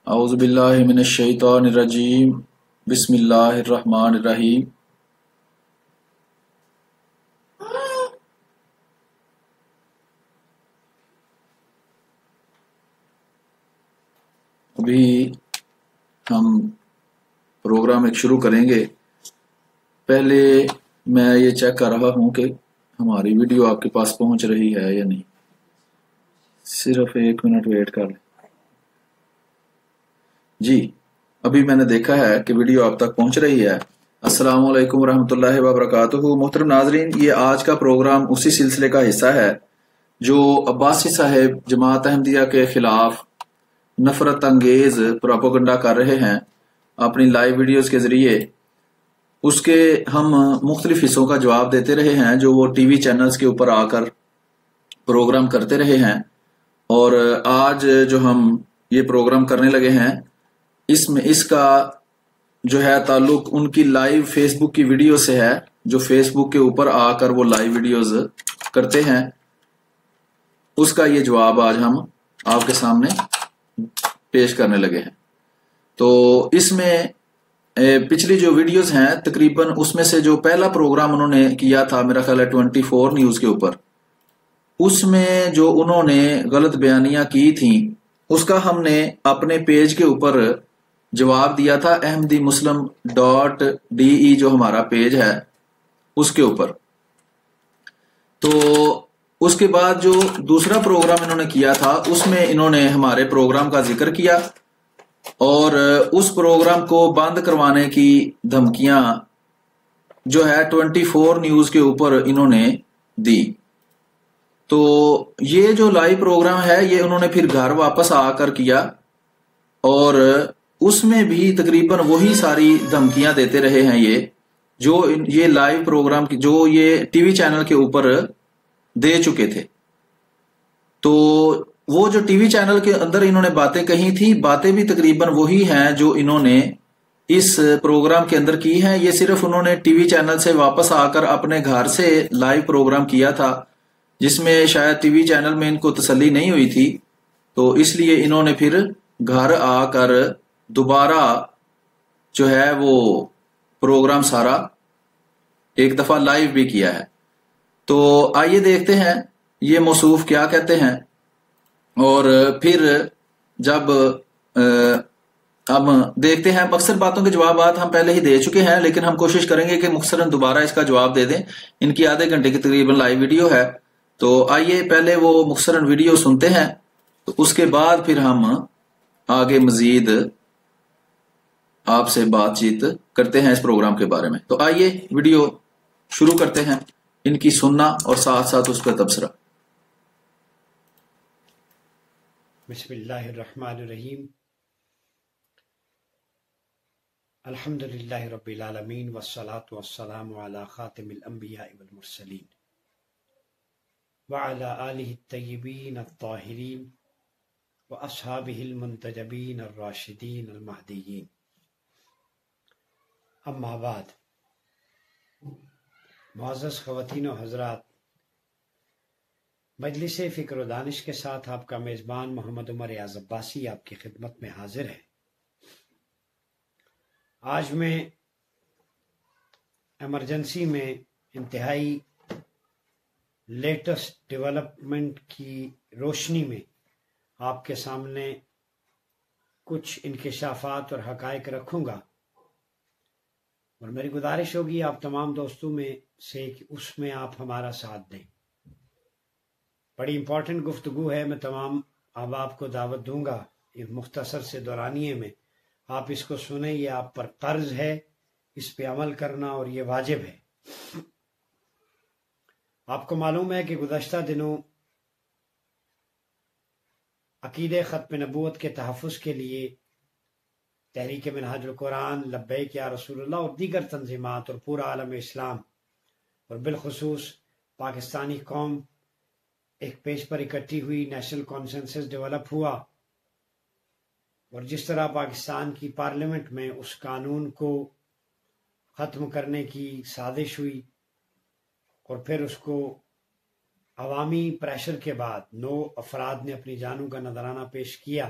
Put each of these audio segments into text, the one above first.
اعوذ باللہ من الشیطان الرجیم بسم اللہ الرحمن الرحیم۔ ابھی ہم پروگرام ایک شروع کریں گے۔ پہلے میں یہ چیک کر رہا ہوں کہ ہماری ویڈیو آپ کے پاس پہنچ رہی ہے یا نہیں، صرف 1 منٹ ویٹ کر لیں۔ جی ابھی میں نے دیکھا ہے کہ ویڈیو آپ تک پہنچ رہی ہے۔ السلام علیکم ورحمۃ اللہ وبرکاتہ۔ محترم ناظرین، یہ آج کا پروگرام اسی سلسلے کا حصہ ہے جو عباسی صاحب جماعت احمدیہ کے خلاف نفرت انگیز پروپیگنڈا کر رہے ہیں اپنی لائیو ویڈیوز کے ذریعے۔ اس کے ہم مختلف حصوں کا جواب دیتے رہے ہیں جو وہ ٹی وی چینلز کے اوپر آ کر پروگرام کرتے رہے ہیں، اور آج جو ہم یہ پروگرام کرنے لگے ہیں اس کا جو ہے تعلق ان کی لائیو فیس بک کی ویڈیو سے ہے، جو فیس بک کے اوپر آ کر وہ لائیو ویڈیوز کرتے ہیں۔ اس کا یہ جواب آج ہم آپ کے سامنے پیش کرنے لگے ہیں۔ تو اس میں پچھلی جو ویڈیوز ہیں تقریباً اس میں سے جو پہلا پروگرام انہوں نے کیا تھا میرا خیال ہے 24 نیوز کے اوپر، اس میں جو انہوں نے غلط بیانیاں کی تھیں اس کا ہم نے اپنے پیج کے اوپر جواب دیا تھا، ahmadimuslim.de جو ہمارا پیج ہے اس کے اوپر۔ تو اس کے بعد جو دوسرا پروگرام انہوں نے کیا تھا اس میں انہوں نے ہمارے پروگرام کا ذکر کیا اور اس پروگرام کو بند کروانے کی دھمکیاں جو ہے 24 نیوز کے اوپر انہوں نے دی۔ تو یہ جو لائیو پروگرام ہے یہ انہوں نے پھر گھر واپس آ کر کیا، اور اس میں بھی تقریباً وہی ساری دھمکیاں دیتے رہے ہیں یہ لائیو پروگرام کی جو یہ ٹی وی چینل کے اوپر دے چکے تھے۔ تو وہ جو ٹی وی چینل کے اندر انہوں نے باتیں کہی تھی، باتیں بھی تقریباً وہی ہیں جو انہوں نے اس پروگرام کے اندر کی ہیں۔ یہ صرف انہوں نے ٹی وی چینل سے واپس آ کر اپنے گھر سے لائیو پروگرام کیا تھا، جس میں شاید ٹی وی چینل میں ان کو تسلی نہیں ہوئی تھی، تو اس لیے انہوں نے پھر گھر آ کر دوبارہ جو ہے وہ پروگرام سارا ایک دفعہ لائیو بھی کیا ہے۔ تو آئیے دیکھتے ہیں یہ موصوف کیا کہتے ہیں، اور پھر جب ہم دیکھتے ہیں اکثر باتوں کے جوابات ہم پہلے ہی دے چکے ہیں، لیکن ہم کوشش کریں گے کہ مختصراً دوبارہ اس کا جواب دے دیں۔ ان کی آدھے گھنٹے کی تقریباً لائیو ویڈیو ہے، تو آئیے پہلے وہ مختصراً ویڈیو سنتے ہیں، تو اس کے بعد پھر ہم آگے مزید آپ سے بات چیت کرتے ہیں اس پروگرام کے بارے میں۔ تو آئیے ویڈیو شروع کرتے ہیں، ان کی سننا اور ساتھ ساتھ اس پہ تبصرہ۔ بسم اللہ الرحمن الرحیم، الحمد للہ رب العالمین والصلاة والسلام علی خاتم الانبیاء والمرسلین وعلی آلہ الطیبین الطاہرین واصحابہ المنتجبین الراشدین المہدیین، اما بعد۔ معزز خواتین و حضرات، مجلس فکر و دانش کے ساتھ آپ کا میزبان محمد عمر ایاز عباسی آپ کی خدمت میں حاضر ہے۔ آج میں ایمرجنسی میں انتہائی لیٹسٹ ڈیولپمنٹ کی روشنی میں آپ کے سامنے کچھ انکشافات اور حقائق رکھوں گا، اور میری گزارش ہوگی آپ تمام دوستوں میں سے کہ اس میں آپ ہمارا ساتھ دیں۔ بڑی امپورٹنٹ گفتگو ہے، میں تمام احباب کو دعوت دوں گا ایک مختصر سے دورانیے میں آپ اس کو سنیں، یہ آپ پر قرض ہے، اس پہ عمل کرنا، اور یہ واجب ہے۔ آپ کو معلوم ہے کہ گزشتہ دنوں عقیدہ ختم نبوت کے تحفظ کے لیے تحریک منہاج القرآن، لبیک یا رسول اللہ اور دیگر تنظیمات اور پورا عالم اسلام اور بالخصوص پاکستانی قوم ایک پیج پر اکٹھی ہوئی، نیشنل کانسنسس ڈیولپ ہوا، اور جس طرح پاکستان کی پارلیمنٹ میں اس قانون کو ختم کرنے کی سازش ہوئی، اور پھر اس کو عوامی پریشر کے بعد 9 افراد نے اپنی جانوں کا نذرانہ پیش کیا،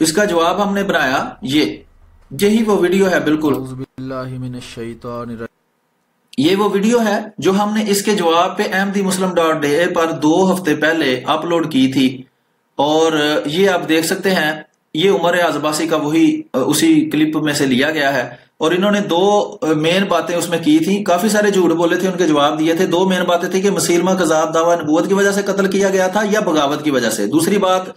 اس کا جواب ہم نے بنایا یہی وہ ویڈیو ہے بالکل. یہ وہ ویڈیو ہے جو ہم نے اس کے جواب پہ ahmadimuslim.day پر 2 ہفتے پہلے اپلوڈ کی تھی. اور یہ آپ دیکھ سکتے ہیں یہ عمر عزباسی کا اسی کلپ میں سے لیا گیا ہے. اور انہوں نے 2 مین باتیں اس میں کی تھی. کافی سارے جھوٹ بولے تھے, ان کے جواب دیے تھے. 2 مین باتیں تھی کہ مسیلمہ کذاب دعویٰ نبوت کی وجہ سے قتل کیا گیا تھا یا بغاوت کی وجہ سے. دوسری بات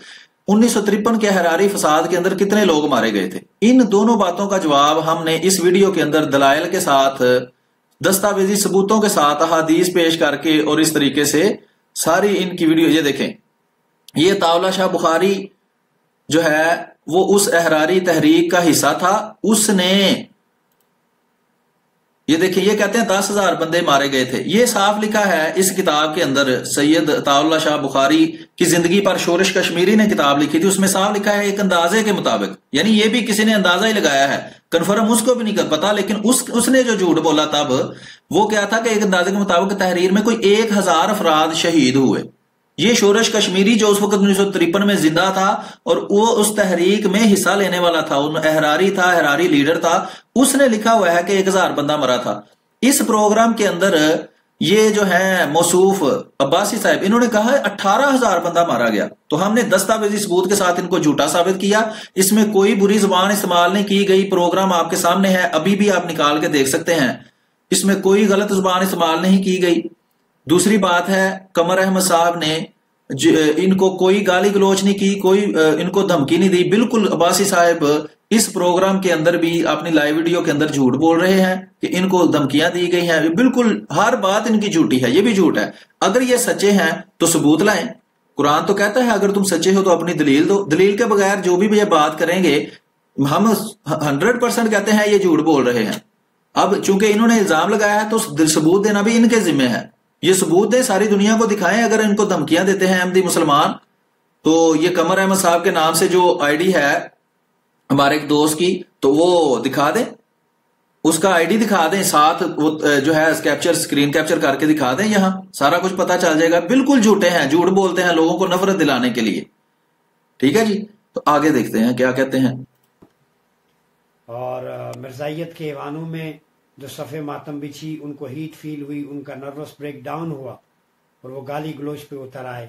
1953 کے حراری فساد کے اندر کتنے لوگ مارے گئے تھے. ان دونوں باتوں کا جواب ہم نے اس ویڈیو کے اندر دلائل کے ساتھ, دستاویزی ثبوتوں کے ساتھ, احادیث پیش کر کے اور اس طریقے سے ساری ان کی ویڈیو. یہ دیکھیں, یہ طاولہ شاہ بخاری جو ہے وہ اس احراری تحریک کا حصہ تھا. اس نے یہ دیکھیں, یہ کہتے ہیں 10,000 بندے مارے گئے تھے. یہ صاف لکھا ہے اس کتاب کے اندر. سید طاولہ شاہ بخاری کی زندگی پر شورش کشمیری نے کتاب لکھی تھی, اس میں صاف لکھا ہے ایک اندازے کے مطابق. یعنی یہ بھی کسی نے اندازہ ہی لگایا ہے, کنفرم اس کو بھی نہیں پتا. لیکن اس نے جو جھوٹ بولا تب وہ کیا تھا کہ ایک اندازے کے مطابق تحریر میں کوئی 1,000 افراد شہید ہوئے. یہ شورش کشمیری جو اس وقت 1953 میں زندہ تھا اور وہ اس تحریک میں حصہ لینے والا تھا, احراری تھا, احراری لیڈر تھا, اس نے لکھا ہوا ہے کہ 1,000 بندہ مرا تھا. اس پروگرام کے اندر یہ جو ہے موصوف عباسی صاحب, انہوں نے کہا ہے 18,000 بندہ مارا گیا. تو ہم نے دستاویزی ثبوت کے ساتھ ان کو جھوٹا ثابت کیا. اس میں کوئی بری زبان استعمال نہیں کی گئی. پروگرام آپ کے سامنے ہے, ابھی بھی آپ نکال کے دیکھ سکتے ہیں. اس میں کوئی غلط زبان استعمال نہیں کی گئی. دوسری بات ہے, قمر احمد صاحب نے ان کو کوئی گالی گلوچ نہیں کی, کوئی ان کو دھمکی نہیں دی. بالکل عباسی صاحب اس پروگرام کے اندر بھی اپنی لائیو ویڈیو کے اندر جھوٹ بول رہے ہیں کہ ان کو دھمکیاں دی گئی ہیں. بالکل ہر بات ان کی جھوٹی ہے, یہ بھی جھوٹ ہے. اگر یہ سچے ہیں تو ثبوت لائیں. قرآن تو کہتا ہے اگر تم سچے ہو تو اپنی دلیل دو. دلیل کے بغیر جو بھی یہ بات کریں گے ہم 100% کہتے ہیں یہ جھوٹ بول رہے ہیں. اب چونکہ انہوں نے الزام لگایا ہے تو ثبوت دینا بھی ان کے ذمہ ہے. یہ ثبوت دیں, ساری دنیا کو دکھائیں. اگر ان کو دھمکیاں دیتے ہیں احمدی مسلمان تو یہ قمر احمد صاحب کے نام سے جو آئی ڈی ہے ہمارے ایک دوست کی, تو وہ دکھا دیں, اس کا آئی ڈی دکھا دیں, ساتھ وہ جو ہے اسکرین کیپچر کر کے دکھا دیں. یہاں سارا کچھ پتا چل جائے گا. بالکل جھوٹے ہیں, جھوٹ بولتے ہیں لوگوں کو نفرت دلانے کے لیے. ٹھیک ہے جی, تو آگے دیکھتے ہیں کیا کہتے ہیں. اور مرزائیت کے ایوانوں میں جو صفحے ماتم بچھی, ان کو ہیٹ فیل ہوئی, ان کا نروس بریک ڈاؤن ہوا اور وہ گالی گلوچ پہ اتر آئے.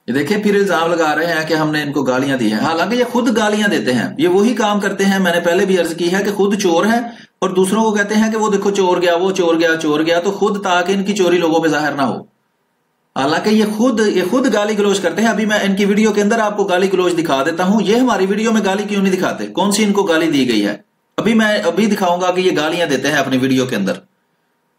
یہ دیکھیں پھر الزام لگا رہے ہیں کہ ہم نے ان کو گالیاں دی ہیں, حالانکہ یہ خود گالیاں دیتے ہیں. یہ وہی کام کرتے ہیں, میں نے پہلے بھی عرض کی ہے کہ خود چور ہیں اور دوسروں کو کہتے ہیں کہ وہ دیکھو چور گیا, وہ چور گیا, چور گیا, تو خود تاکہ ان کی چوری لوگوں پہ ظاہر نہ ہو. حالانکہ یہ خود گالی گلوچ کرتے ہیں. ابھی میں ان کی ویڈیو کے اندر آپ کو گالی گلوچ دکھا دیتا ہوں. یہ ہماری ویڈیو میں گالی کیوں نہیں دکھاتے, کون سی ان کو گالی دی گئی ہے. ابھی دکھاؤں گا کہ یہ گالیاں دیتے ہیں اپنی ویڈیو کے اندر.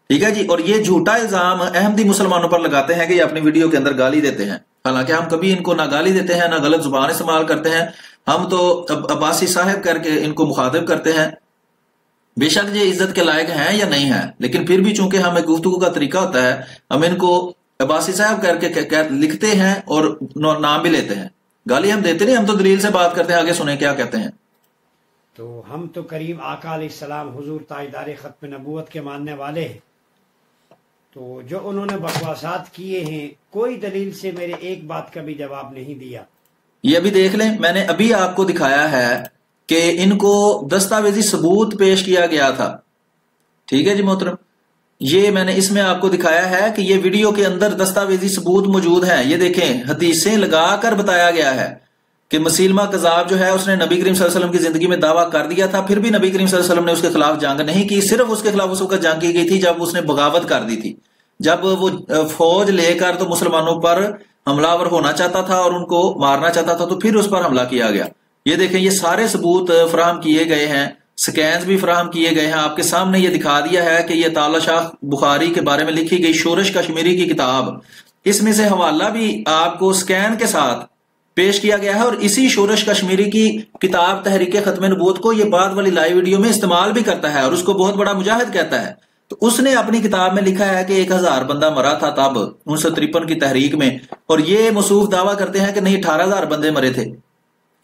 ٹھیک ہے جی, اور یہ جھوٹا الزام احمدی مسلمانوں پر لگاتے ہیں کہ یہ اپنی ویڈیو کے اندر گالی دیتے ہیں. حالانکہ ہم کبھی ان کو نہ گالی دیتے ہیں نہ غلط زبان استعمال کرتے ہیں. ہم تو عباسی صاحب کر کے ان کو مخاطب کرتے ہیں. بے شک یہ عزت کے لائق ہیں یا نہیں ہیں, لیکن پھر بھی چونکہ ہمیں گفتگو کا طریقہ ہوتا ہے, ہم ان کو عباسی صاحب کر کے لکھتے ہیں اور نام بھی لیتے ہیں. گالی ہم دیتے نہیں, ہم تو دلیل سے بات کرتے ہیں. آگے سنیں کیا کہتے ہیں. تو ہم تو کریم آقا علیہ السلام حضور تاجدار ختم نبوت کے ماننے والے ہیں. تو جو انہوں نے بکواسات کیے ہیں, کوئی دلیل سے میرے ایک بات کا بھی جواب نہیں دیا. یہ ابھی دیکھ لیں, میں نے ابھی آپ کو دکھایا ہے کہ ان کو دستاویزی ثبوت پیش کیا گیا تھا. ٹھیک ہے جی محترم, یہ میں نے اس میں آپ کو دکھایا ہے کہ یہ ویڈیو کے اندر دستاویزی ثبوت موجود ہیں. یہ دیکھیں, حدیثیں لگا کر بتایا گیا ہے کہ مسیلمہ کذاب جو ہے اس نے نبی کریم صلی اللہ علیہ وسلم کی زندگی میں دعویٰ کر دیا تھا, پھر بھی نبی کریم صلی اللہ علیہ وسلم نے اس کے خلاف جنگ نہیں کی. صرف اس کے خلاف اس وقت جنگ کی گئی تھی جب اس نے بغاوت کر دی تھی, جب وہ فوج لے کر تو مسلمانوں پر حملہ آور ہونا چاہتا تھا اور ان کو مارنا چاہتا تھا, تو پھر اس پر حملہ کیا گیا. یہ دیکھیں, یہ سارے ثبوت فراہم کیے گئے ہیں, سکینز بھی فراہم کیے گئے ہیں. آپ کے سامنے یہ دکھا دیا ہے کہ یہ طاولہ شاہ بخاری کے بارے میں لکھی گئی شورش کشمیری کی کتاب, اس میں سے حوالہ بھی آپ کو سکین کے ساتھ پیش کیا گیا ہے. اور اسی شورش کشمیری کی کتاب تحریک ختم نبوت کو یہ بعد والی لائیو ویڈیو میں استعمال بھی کرتا ہے اور اس کو بہت بڑا مجاہد کہتا ہے. تو اس نے اپنی کتاب میں لکھا ہے کہ 1,000 بندہ مرا تھا تب 1953 کی تحریک میں, اور یہ موصوف دعویٰ کرتے ہیں کہ نہیں 18,000 بندے مرے تھے.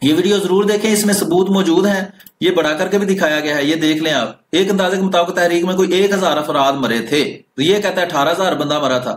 یہ ویڈیو ضرور دیکھیں, اس میں ثبوت موجود ہیں, یہ بڑھا کر کے بھی دکھایا گیا ہے. یہ دیکھ لیں آپ, ایک اندازے کے مطابق تحریک میں کوئی 1,000 افراد مرے تھے, تو یہ کہتا ہے 18,000 بندہ مرا تھا.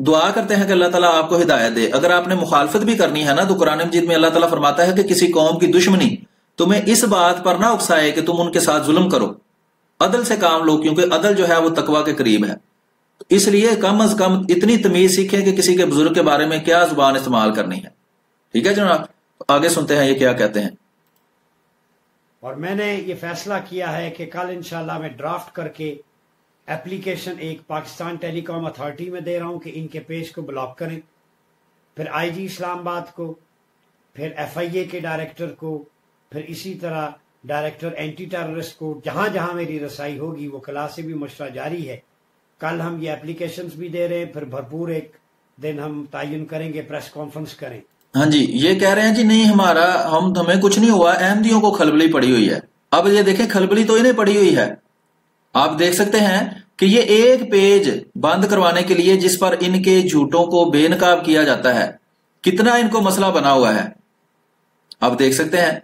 دعا کرتے ہیں کہ اللہ تعالیٰ آپ کو ہدایت دے. اگر آپ نے مخالفت بھی کرنی ہے نا تو قرآن مجید میں اللہ تعالیٰ فرماتا ہے کہ کسی قوم کی دشمنی تمہیں اس بات پر نہ اکسائے کہ تم ان کے ساتھ ظلم کرو، عدل سے کام لو، کیونکہ عدل جو ہے وہ تقوی کے قریب ہے. اس لیے کم از کم اتنی تمیز سیکھیں کہ کسی کے بزرگ کے بارے میں کیا زبان استعمال کرنی ہے. ٹھیک ہے جناب، آگے سنتے ہیں یہ کیا کہتے ہیں. اور میں نے یہ فیصلہ کیا ہے کہ کل انشاءاللہ میں ڈرافٹ کر کے اپلیکیشن ایک پاکستان ٹیلی کام اتھارٹی میں دے رہا ہوں کہ ان کے پیج کو بلاک کریں، پھر آئی جی اسلام آباد کو، پھر ایف آئی اے کے ڈائریکٹر کو، پھر اسی طرح ڈائریکٹر اینٹی ٹیررسٹ کو. جہاں جہاں میری رسائی ہوگی وہ کلاس سے بھی مشورہ جاری ہے. کل ہم یہ اپلیکیشنز بھی دے رہے ہیں، پھر بھرپور ایک دن ہم تعین کریں گے، پریس کانفرنس کریں. ہاں جی، یہ کہہ رہے ہیں جی نہیں ہمیں کچھ نہیں ہوا، احمدیوں کو کھلبلی پڑی ہوئی ہے. اب یہ دیکھیں کھلبلی تو انہیں پڑی ہوئی ہے. آپ دیکھ سکتے ہیں کہ یہ ایک پیج بند کروانے کے لیے جس پر ان کے جھوٹوں کو بے نقاب کیا جاتا ہے کتنا ان کو مسئلہ بنا ہوا ہے. آپ دیکھ سکتے ہیں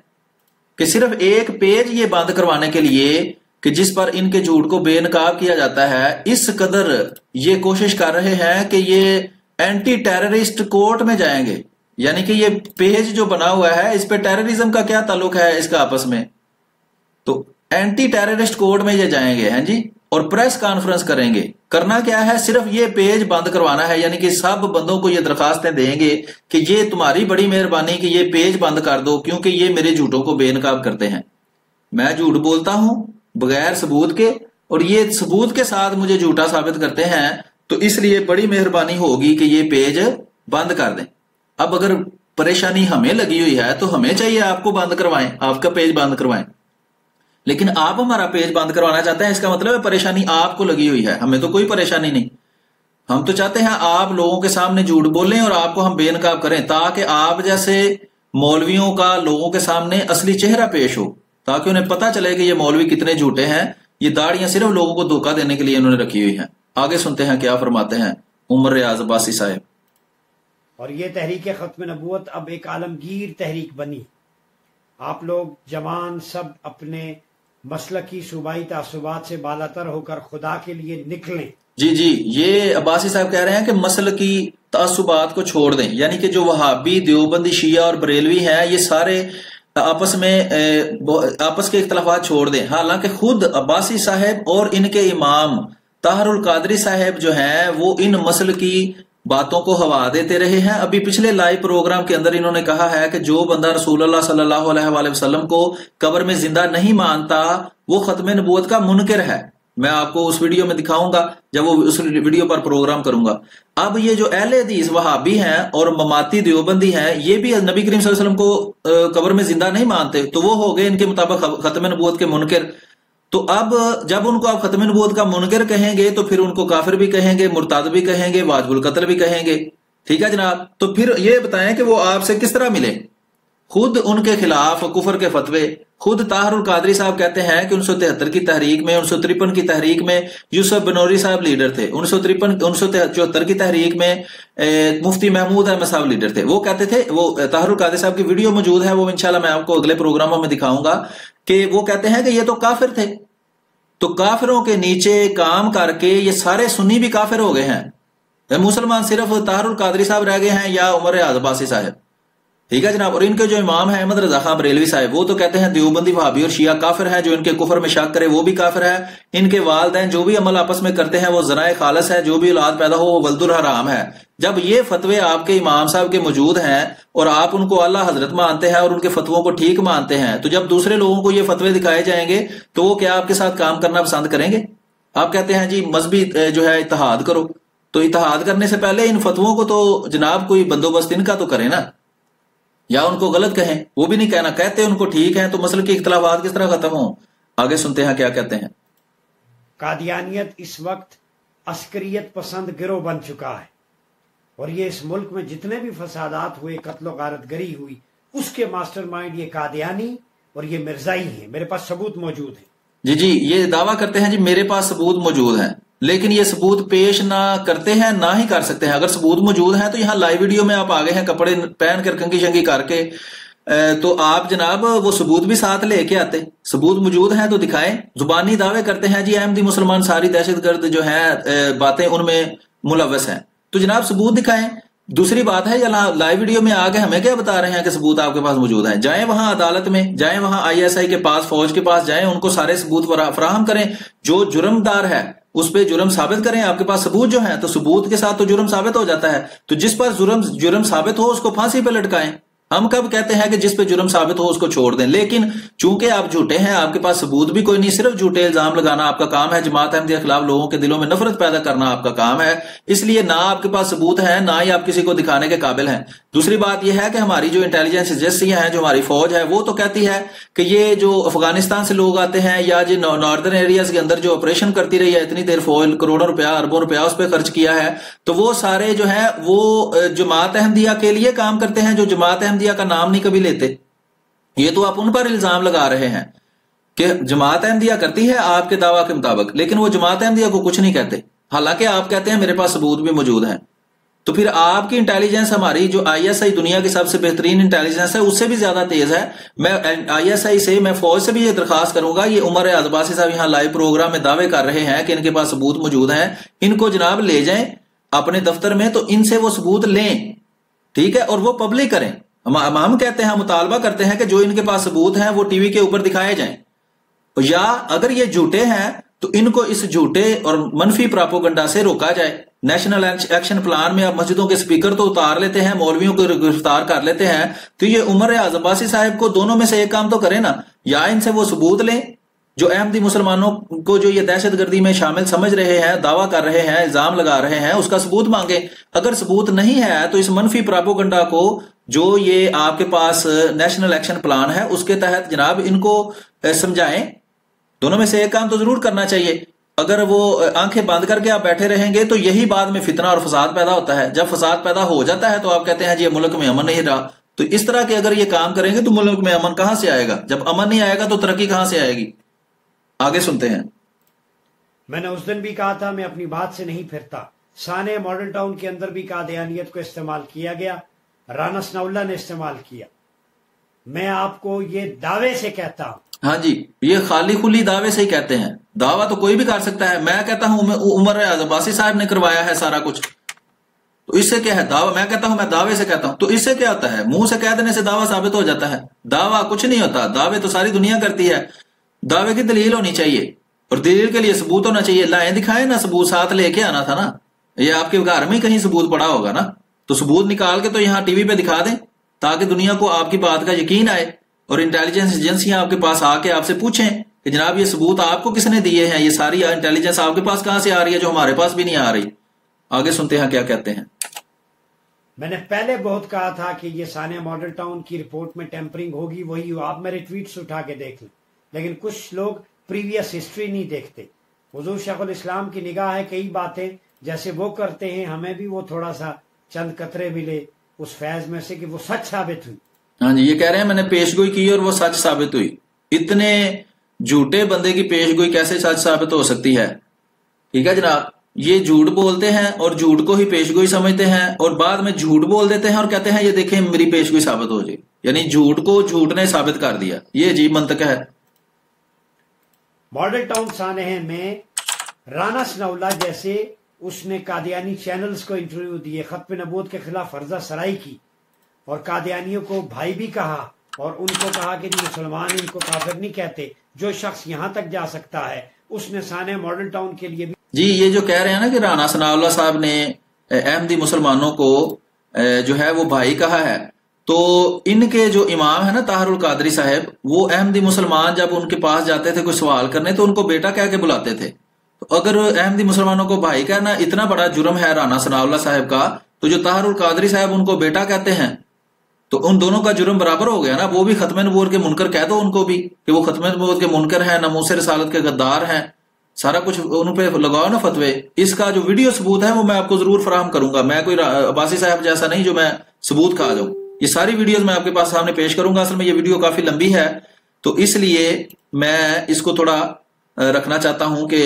کہ صرف ایک پیج یہ بند کروانے کے لیے کہ جس پر ان کے جھوٹ کو بے نقاب کیا جاتا ہے، اس قدر یہ کوشش کر رہے ہیں کہ یہ اینٹی ٹیررسٹ کورٹ میں جائیں گے. یعنی کہ یہ پیج جو بنا ہوا ہے اس پہ ٹیررزم کا کیا تعلق ہے اس کا آپس میں، تو اینٹی ٹیررسٹ کورٹ میں یہ جائیں گے ہیں جی، اور پریس کانفرنس کریں گے. کرنا کیا ہے؟ صرف یہ پیج بند کروانا ہے. یعنی کہ سب بندوں کو یہ درخواستیں دیں گے کہ یہ تمہاری بڑی مہربانی کہ یہ پیج بند کر دو، کیونکہ یہ میرے جھوٹوں کو بے نقاب کرتے ہیں. میں جھوٹ بولتا ہوں بغیر ثبوت کے، اور یہ ثبوت کے ساتھ مجھے جھوٹا ثابت کرتے ہیں، تو اس لیے بڑی مہربانی ہوگی کہ یہ پیج بند کر دیں. اب اگر پریشانی ہمیں لگی ہوئی ہے تو ہمیں چاہیے آپ کو بند کروائیں، آپ کا پیج بند کروائیں. لیکن آپ ہمارا پیج بند کروانا چاہتے ہیں، اس کا مطلب ہے پریشانی آپ کو لگی ہوئی ہے، ہمیں تو کوئی پریشانی نہیں. ہم تو چاہتے ہیں آپ لوگوں کے سامنے جھوٹ بولیں اور آپ کو ہم بے نقاب کریں، تاکہ آپ جیسے مولویوں کا لوگوں کے سامنے اصلی چہرہ پیش ہو، تاکہ انہیں پتہ چلے کہ یہ مولوی کتنے جھوٹے ہیں. یہ داڑیاں صرف لوگوں کو دھوکہ دینے کے لیے انہوں نے رکھی ہوئی ہیں. آگے سنتے ہیں کیا فرماتے ہیں عمر ریاض عباسی صاحب. اور یہ تحریک ختم نبوت اب ایک عالمگیر تحریک بنی. آپ لوگ جوان سب اپنے مسلکی صوبائی تعصبات سے بالاتر ہو کر خدا کے لیے نکلیں. جی یہ عباسی صاحب کہہ رہے ہیں کہ مسلکی تعصبات کو چھوڑ دیں. یعنی کہ جو وہابی، دیوبندی، شیعہ اور بریلوی ہیں یہ سارے آپس کے اختلافات چھوڑ دیں. حالانکہ خود عباسی صاحب اور ان کے امام طاہر القادری صاحب جو ہیں وہ ان مسلکی باتوں کو ہوا دیتے رہے ہیں. ابھی پچھلے لائیو پروگرام کے اندر انہوں نے کہا ہے کہ جو بندہ رسول اللہ صلی اللہ علیہ وآلہ وسلم کو قبر میں زندہ نہیں مانتا وہ ختم نبوت کا منکر ہے. میں آپ کو اس ویڈیو میں دکھاؤں گا جب وہ اس ویڈیو پر پروگرام کروں گا. اب یہ جو اہل حدیث وہابی ہیں اور مماتی دیوبندی ہیں یہ بھی نبی کریم صلی اللہ علیہ وسلم کو قبر میں زندہ نہیں مانتے، تو وہ ہو گئے ان کے مطابق ختم نبوت کے منکر. تو اب جب ان کو آپ ختم نبوت کا منکر کہیں گے تو پھر ان کو کافر بھی کہیں گے، مرتد بھی کہیں گے، واجب القتل بھی کہیں گے. ٹھیک ہے جناب، تو پھر یہ بتائیں کہ وہ آپ سے کس طرح ملے. خود ان کے خلاف کفر کے فتوے خود طاہر القادری صاحب کہتے ہیں کہ 1973 کی تحریک میں، 1953 کی تحریک میں یوسف بنوری صاحب لیڈر تھے، 1974 کی تحریک میں مفتی محمود احمد صاحب لیڈر تھے. وہ کہتے تھے، وہ طاہر القادری صاحب کی ویڈیو موجود ہے، وہ انشاءاللہ میں آپ کو اگلے پروگراموں میں دکھاؤں گا، کہ وہ کہتے ہیں کہ یہ تو کافر تھے، تو کافروں کے نیچے کام کر کے یہ سارے سنی بھی کافر ہو گئے ہیں. مسلمان صرف طاہر القادری صاحب رہ گئے ہیں یا عمر ریاض عباسی صاحب. ٹھیک ہے جناب. اور ان کے جو امام ہیں احمد رضا خان بریلوی صاحب، وہ تو کہتے ہیں دیوبندی وہابی اور شیعہ کافر ہیں، جو ان کے کفر میں شک کرے وہ بھی کافر ہے. ان کے والدین جو بھی عمل آپس میں کرتے ہیں وہ زنا خالص ہے، جو بھی اولاد پیدا ہو وہ ولد الحرام ہے. جب یہ فتوے آپ کے امام صاحب کے موجود ہیں اور آپ ان کو اعلیٰ حضرت مانتے ہیں اور ان کے فتووں کو ٹھیک مانتے ہیں، تو جب دوسرے لوگوں کو یہ فتوے دکھائے جائیں گے تو وہ کیا آپ کے ساتھ کام کرنا پسند کریں گے؟ آپ کہتے ہیں جی مذہبی جو ہے اتحاد کرو، تو اتحاد کرنے سے پہلے ان فتووں کو تو جناب کوئی بندوبست ان کا تو کریں نا، یا ان کو غلط کہیں. وہ بھی نہیں کہنا، کہتے ان کو ٹھیک ہیں، تو مسلک کے اختلافات کس طرح ختم ہوں. آگے سنتے ہیں کیا کہتے ہیں. قادیانیت اس وقت عسکریت پسند گروہ بن چکا ہے، اور یہ اس ملک میں جتنے بھی فسادات ہوئے، قتل و غارت گری ہوئی، اس کے ماسٹر مائنڈ یہ قادیانی اور یہ مرزائی ہیں. میرے پاس ثبوت موجود ہیں. جی یہ دعویٰ کرتے ہیں جی میرے پاس ثبوت موجود ہیں، لیکن یہ ثبوت پیش نہ کرتے ہیں، نہ ہی کر سکتے ہیں. اگر ثبوت موجود ہیں تو یہاں لائیو ویڈیو میں آپ آگے ہیں کپڑے پہن کر کنگھی شنگھی کر کے، تو آپ جناب وہ ثبوت بھی ساتھ لے کے آتے. ثبوت موجود ہیں تو دکھائیں. زبانی دعوے کرتے ہیں جی احمدی مسلمان ساری دہشت گرد جو ہیں باتیں ان میں ملوث ہیں، تو جناب ثبوت دکھائیں. دوسری بات ہے یہ لائیو ویڈیو میں آگے ہمیں کیا بتا رہے ہیں کہ ثبوت آپ کے پاس موجود ہیں. جائیں وہاں عدالت میں، جائیں وہاں ISI کے پاس، فوج کے پاس جائیں، ان کو سارے ثبوت فراہم کریں. جو جرم دار ہے اس پہ جرم ثابت کریں. آپ کے پاس ثبوت جو ہے تو ثبوت کے ساتھ تو جرم ثابت ہو جاتا ہے. تو جس پر جرم ثابت ہو اس کو پھانسی پہ لٹکائیں. ہم کب کہتے ہیں کہ جس پہ جرم ثابت ہو اس کو چھوڑ دیں؟ لیکن چونکہ آپ جھوٹے ہیں، آپ کے پاس ثبوت بھی کوئی نہیں، صرف جھوٹے الزام لگانا آپ کا کام ہے. جماعت احمدیہ کے خلاف لوگوں کے دلوں میں نفرت پیدا کرنا آپ کا کام ہے. اس لیے نہ آپ کے پاس ثبوت ہے، نہ ہی آپ کسی کو دکھانے کے قابل ہیں. دوسری بات یہ ہے کہ ہماری جو انٹیلیجنس ایجنسیاں ہیں، جو ہماری فوج ہے، وہ تو کہتی ہے کہ یہ جو افغانستان سے لوگ آتے ہیں یا جو ناردرن ایریاز کے اندر جو آپریشن کرتی رہی ہے اتنی دیر، فوج کروڑوں روپیہ اربوں روپیہ اس پہ خرچ کیا ہے، تو وہ سارے جو ہیں وہ جماعت احمدیہ کے لیے کام کرتے ہیں، جو جماعت احمدیہ کا نام نہیں کبھی لیتے. یہ تو آپ ان پر الزام لگا رہے ہیں کہ جماعت احمدیہ کرتی ہے آپ کے دعویٰ کے مطابق، لیکن وہ جماعت احمدیہ کو کچھ نہیں کہتے، حالانکہ آپ کہتے ہیں میرے پاس ثبوت بھی موجود ہیں. تو پھر آپ کی انٹیلیجنس، ہماری جو ISI دنیا کی سب سے بہترین انٹیلیجنس ہے، اس سے بھی زیادہ تیز ہے. میں ISI سے، میں فوج سے بھی یہ درخواست کروں گا، یہ عمر عباسی صاحب یہاں لائیو پروگرام میں دعوے کر رہے ہیں کہ ان کے پاس ثبوت موجود ہیں، ان کو جناب لے جائیں اپنے دفتر میں، تو ان سے وہ ثبوت لیں، ٹھیک ہے، اور وہ پبلک کریں. ہم کہتے ہیں، مطالبہ کرتے ہیں کہ جو ان کے پاس ثبوت ہیں وہ ٹی وی کے اوپر دکھائے جائیں، یا اگر یہ جھوٹے ہیں تو ان کو اس جھوٹے اور منفی پراپوگنڈا سے روکا جائے. نیشنل ایکشن پلان میں آپ مسجدوں کے سپیکر تو اتار لیتے ہیں، مولویوں کو گرفتار کر لیتے ہیں، تو یہ عمر عباسی صاحب کو دونوں میں سے ایک کام تو کریں نا، یا ان سے وہ ثبوت لیں جو احمدی مسلمانوں کو جو یہ دہشت گردی میں شامل سمجھ رہے ہیں، دعویٰ کر رہے ہیں، الزام لگا رہے ہیں، اس کا ثبوت مانگیں. اگر ثبوت نہیں ہے تو اس منفی پراپوگنڈا کو جو یہ آپ کے پاس نیشنل ایکشن پلان ہے اس کے تحت جناب ان کو سمجھائیں. دونوں میں سے ایک کام تو ضرور کرنا چاہیے. اگر وہ آنکھیں بند کر کے آپ بیٹھے رہیں گے تو یہی بعد میں فتنہ اور فساد پیدا ہوتا ہے. جب فساد پیدا ہو جاتا ہے تو آپ کہتے ہیں جی ملک میں امن نہیں رہا. تو اس طرح کے اگر یہ کام کریں گے تو ملک میں امن کہاں سے آئے گا؟ جب امن نہیں آئے گا تو ترقی کہاں سے آئے گی؟ آگے سنتے ہیں. میں نے اس دن بھی کہا تھا میں اپنی بات سے نہیں پھرتا. سانحہ ماڈل ٹاؤن کے اندر بھی قادیانیت کو استعمال کیا گیا، رانا ثناء اللہ نے استعمال کیا. میں آپ کو یہ دعوے سے کہتا ہوں. ہاں جی، یہ خالی خلی دعوے سے ہی کہتے ہیں. دعویٰ تو کوئی بھی کر سکتا ہے. میں کہتا ہوں عمر عباسی صاحب نے کروایا ہے سارا کچھ، تو اس سے کیا ہے؟ دعویٰ میں کہتا ہوں، میں دعوے سے کہتا ہوں، تو اس سے کیا ہوتا ہے؟ منہ سے کہہ دینے سے دعویٰ ثابت ہو جاتا ہے؟ دعویٰ کچھ نہیں ہوتا. دعوے تو ساری دنیا کرتی ہے. دعوے کی دلیل ہونی چاہیے، اور دلیل کے لیے ثبوت ہونا چاہیے. لائیں دکھائیں نا، ثبوت ساتھ لے کے آنا تھا نا. یہ آپ کے گھر میں کہیں ثبوت پڑا ہوگا نا، تو ثبوت نکال کے تو یہاں ٹی وی پہ دکھا دیں تاکہ دنیا کو آپ کی بات کا یقین آئے. اور انٹیلیجنس ایجنسیاں آپ کے پاس آ کے آپ سے پوچھیں کہ جناب یہ ثبوت آپ کو کس نے دیے ہیں؟ یہ ساری انٹیلیجنس آپ کے پاس کہاں سے آ رہی ہے جو ہمارے پاس بھی نہیں آ رہی؟ آگے سنتے ہیں کیا کہتے ہیں. میں نے پہلے بہت کہا تھا کہ یہ سانحہ ماڈل ٹاؤن کی رپورٹ میں ٹیمپرنگ ہوگی، وہی آپ میرے ٹویٹس اٹھا کے دیکھ لیں. لیکن کچھ لوگ پریویس ہسٹری نہیں دیکھتے. حضور شیخ الاسلام کی نگاہ ہے کئی باتیں جیسے وہ کرتے ہیں، ہمیں بھی وہ تھوڑا سا چند قطرے ملے اس فیض میں سے کہ وہ سچ ثابت ہوئی. ہاں جی، یہ کہہ رہے ہیں میں نے پیش گوئی کی اور وہ سچ ثابت ہوئی. اتنے جھوٹے بندے کی پیش گوئی کیسے سچ ثابت ہو سکتی ہے؟ ٹھیک ہے جناب، یہ جھوٹ بولتے ہیں اور جھوٹ کو ہی پیش گوئی سمجھتے ہیں، اور بعد میں جھوٹ بول دیتے ہیں اور کہتے ہیں یہ دیکھیں میری پیش گوئی ثابت ہو جائے. یعنی جھوٹ کو جھوٹ نے ثابت کر دیا. یہ عجیب منطق ہے. ماڈل ٹاؤن سانحہ میں رانا ثناء اللہ جیسے اس نے قادیانی چینلز کو انٹرویو دیے، ختم نبوت کے خلاف فرضہ سرائی کی، اور قادیانیوں کو بھائی بھی کہا، اور ان کو کہا کہ مسلمان ان کو کافر نہیں کہتے. جو شخص یہاں تک جا سکتا ہے اس نے سانحہ ماڈل ٹاؤن کے لیے بھی. جی، یہ جو کہہ رہے ہیں نا کہ رانا ثناء اللہ صاحب نے احمدی مسلمانوں کو جو ہے وہ بھائی کہا ہے، تو ان کے جو امام ہے نا طاہر القادری صاحب، وہ احمدی مسلمان جب ان کے پاس جاتے تھے کوئی سوال کرنے تو ان کو بیٹا کہہ کے بلاتے تھے. تو اگر احمدی مسلمانوں کو بھائی کہنا اتنا بڑا جرم ہے رانا ثناء اللہ صاحب کا، تو جو طاہر القادری صاحب ان کو بیٹا کہتے ہیں تو ان دونوں کا جرم برابر ہو گیا نا. وہ بھی ختم نبوت کے منکر کہہ دو ان کو بھی کہ وہ ختم نبوت کے منکر ہیں، ناموس رسالت کے غدار ہیں، سارا کچھ ان پہ لگاؤ نا فتوے. اس کا جو ویڈیو ثبوت ہے وہ میں آپ کو ضرور فراہم کروں گا. میں کوئی عباسی صاحب جیسا نہیں جو میں ثبوت کھا جاؤں. یہ ساری ویڈیوز میں آپ کے پاس سامنے پیش کروں گا. اصل میں یہ ویڈیو کافی لمبی ہے تو اس لیے میں اس کو تھوڑا رکھنا چاہتا ہوں کہ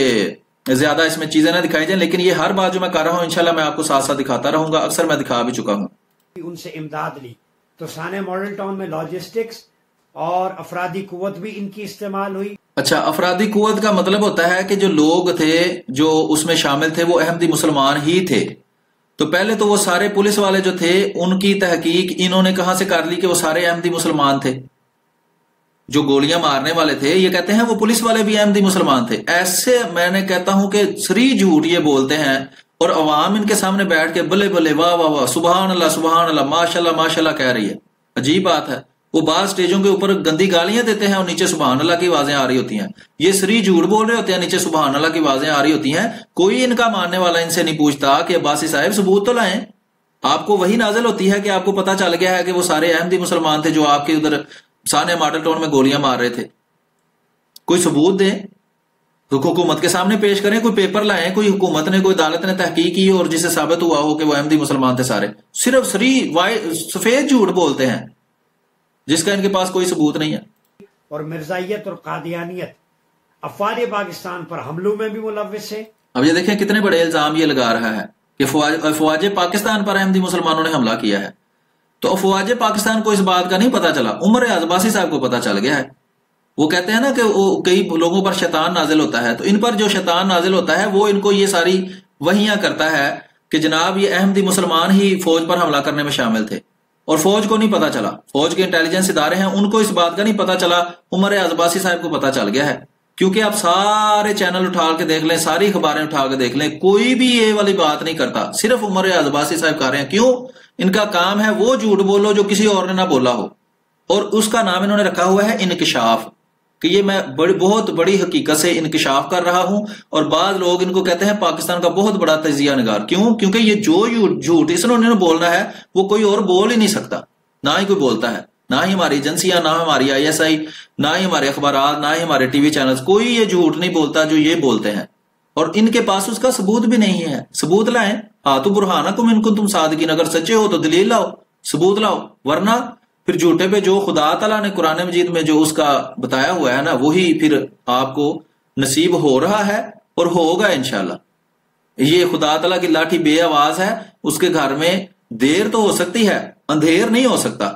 زیادہ اس میں چیزیں نہ دکھائی جائیں، لیکن یہ ہر بات جو میں کر رہا ہوں انشاءاللہ میں آپ کو ساتھ ساتھ دکھاتا رہوں گا. اکثر میں دکھا بھی چکا ہوں. ان سے امداد لی تو سانحہ ماڈل ٹاؤن میں لاجسٹکس اور افرادی قوت بھی ان کی استعمال ہوئی. اچھا، افرادی قوت کا مطلب ہوتا ہے کہ جو لوگ تھے جو اس میں شامل تھے وہ احمدی مسلمان ہی تھے، تو پہلے تو وہ سارے پولیس والے جو تھے ان کی تحقیق انہوں نے کہاں سے کر لی کہ وہ سارے احمدی مسلمان تھے، جو گولیاں مارنے والے تھے یہ کہتے ہیں وہ پولیس والے بھی احمدی مسلمان تھے. ایسے میں نے کہتا ہوں کہ سری جھوٹ یہ بولتے ہیں، اور عوام ان کے سامنے بیٹھ کے بلے بلے واہ واہ واہ سبحان اللہ ماشاء اللہ کہہ رہی ہے. عجیب بات ہے، وہ بعض سٹیجوں کے اوپر گندی گالیاں دیتے ہیں اور نیچے سبحان اللہ کی آوازیں آ رہی ہوتی ہیں. یہ سری جھوٹ بول رہے ہوتے ہیں، نیچے سبحان اللہ کی آوازیں آ رہی ہوتی ہیں. کوئی ان کا ماننے والا ان سے نہیں پوچھتا کہ عباسی صاحب ثبوت تو لائیں. آپ کو وہی نازل ہوتی ہے کہ آپ کو پتا چل گیا ہے کہ وہ سارے احمدی مسلمان تھے جو آپ کے ادھر سانیہ ماڈل ٹاؤن میں گولیاں مار رہے تھے. کوئی ثبوت دیں، حکومت کے سامنے پیش کریں، کوئی پیپر لائیں، کوئی حکومت نے کوئی عدالت نے تحقیق کی اور جسے ثابت ہوا ہو کہ وہ احمدی مسلمان تھے سارے. صرف سفید جھوٹ بولتے ہیں جس کا ان کے پاس کوئی ثبوت نہیں ہے. اور مرزائیت اور قادیانیت افواج پاکستان پر حملوں میں بھی ملوث ہے. اب یہ دیکھیں کتنے بڑے الزام یہ لگا رہا ہے کہ افواج پاکستان پر احمدی مسلمانوں نے حملہ کیا ہے. تو افواج پاکستان کو اس بات کا نہیں پتا چلا، عمر عباسی صاحب کو پتا چل گیا ہے. وہ کہتے ہیں نا کہ کئی لوگوں پر شیطان نازل ہوتا ہے، تو ان پر جو شیطان نازل ہوتا ہے وہ ان کو یہ ساری وحیاں کرتا ہے کہ جناب یہ احمدی مسلمان ہی فوج پر حملہ کرنے میں شامل تھے، اور فوج کو نہیں پتا چلا. فوج کے انٹیلیجنس ادارے ہیں ان کو اس بات کا نہیں پتا چلا، عمر عباسی صاحب کو پتا چل گیا ہے. کیونکہ آپ سارے چینل اٹھا کے دیکھ لیں، ساری اخباریں اٹھا کے دیکھ لیں، کوئی بھی یہ والی بات نہیں کرتا، صرف عمر عباسی صاحب کر رہے ہیں. کیوں؟ ان کا کام ہے وہ جھوٹ بولو جو کسی اور نے نہ بولا ہو، اور اس کا نام انہوں نے رکھا ہوا ہے انکشاف، کہ یہ میں بہت بڑی حقیقت سے انکشاف کر رہا ہوں. اور بعض لوگ ان کو کہتے ہیں پاکستان کا بہت بڑا تجزیہ نگار. کیوں؟ کیونکہ یہ جو جھوٹ اس نے بولنا ہے وہ کوئی اور بول ہی نہیں سکتا، نہ ہی کوئی بولتا ہے، نہ ہی ہماری ایجنسیاں، نہ ہماری ISI، نہ ہی ہمارے اخبارات، نہ ہی ہمارے ٹی وی چینلز، کوئی یہ جھوٹ نہیں بولتا جو یہ بولتے ہیں. اور ان کے پاس اس کا ثبوت بھی نہیں ہے. ثبوت لائیں، ہاتھو برہانکم ان کنتم صادقین، اگر سچے ہو تو دلیل لاؤ، ثبوت لاؤ، ورنہ پھر جھوٹے پہ جو خدا تعالیٰ نے قرآن مجید میں جو اس کا بتایا ہوا ہے نا وہی پھر آپ کو نصیب ہو رہا ہے اور ہوگا انشاءاللہ. یہ خدا تعالیٰ کی لاٹھی بے آواز ہے، اس کے گھر میں دیر تو ہو سکتی ہے، اندھیر نہیں ہو سکتا.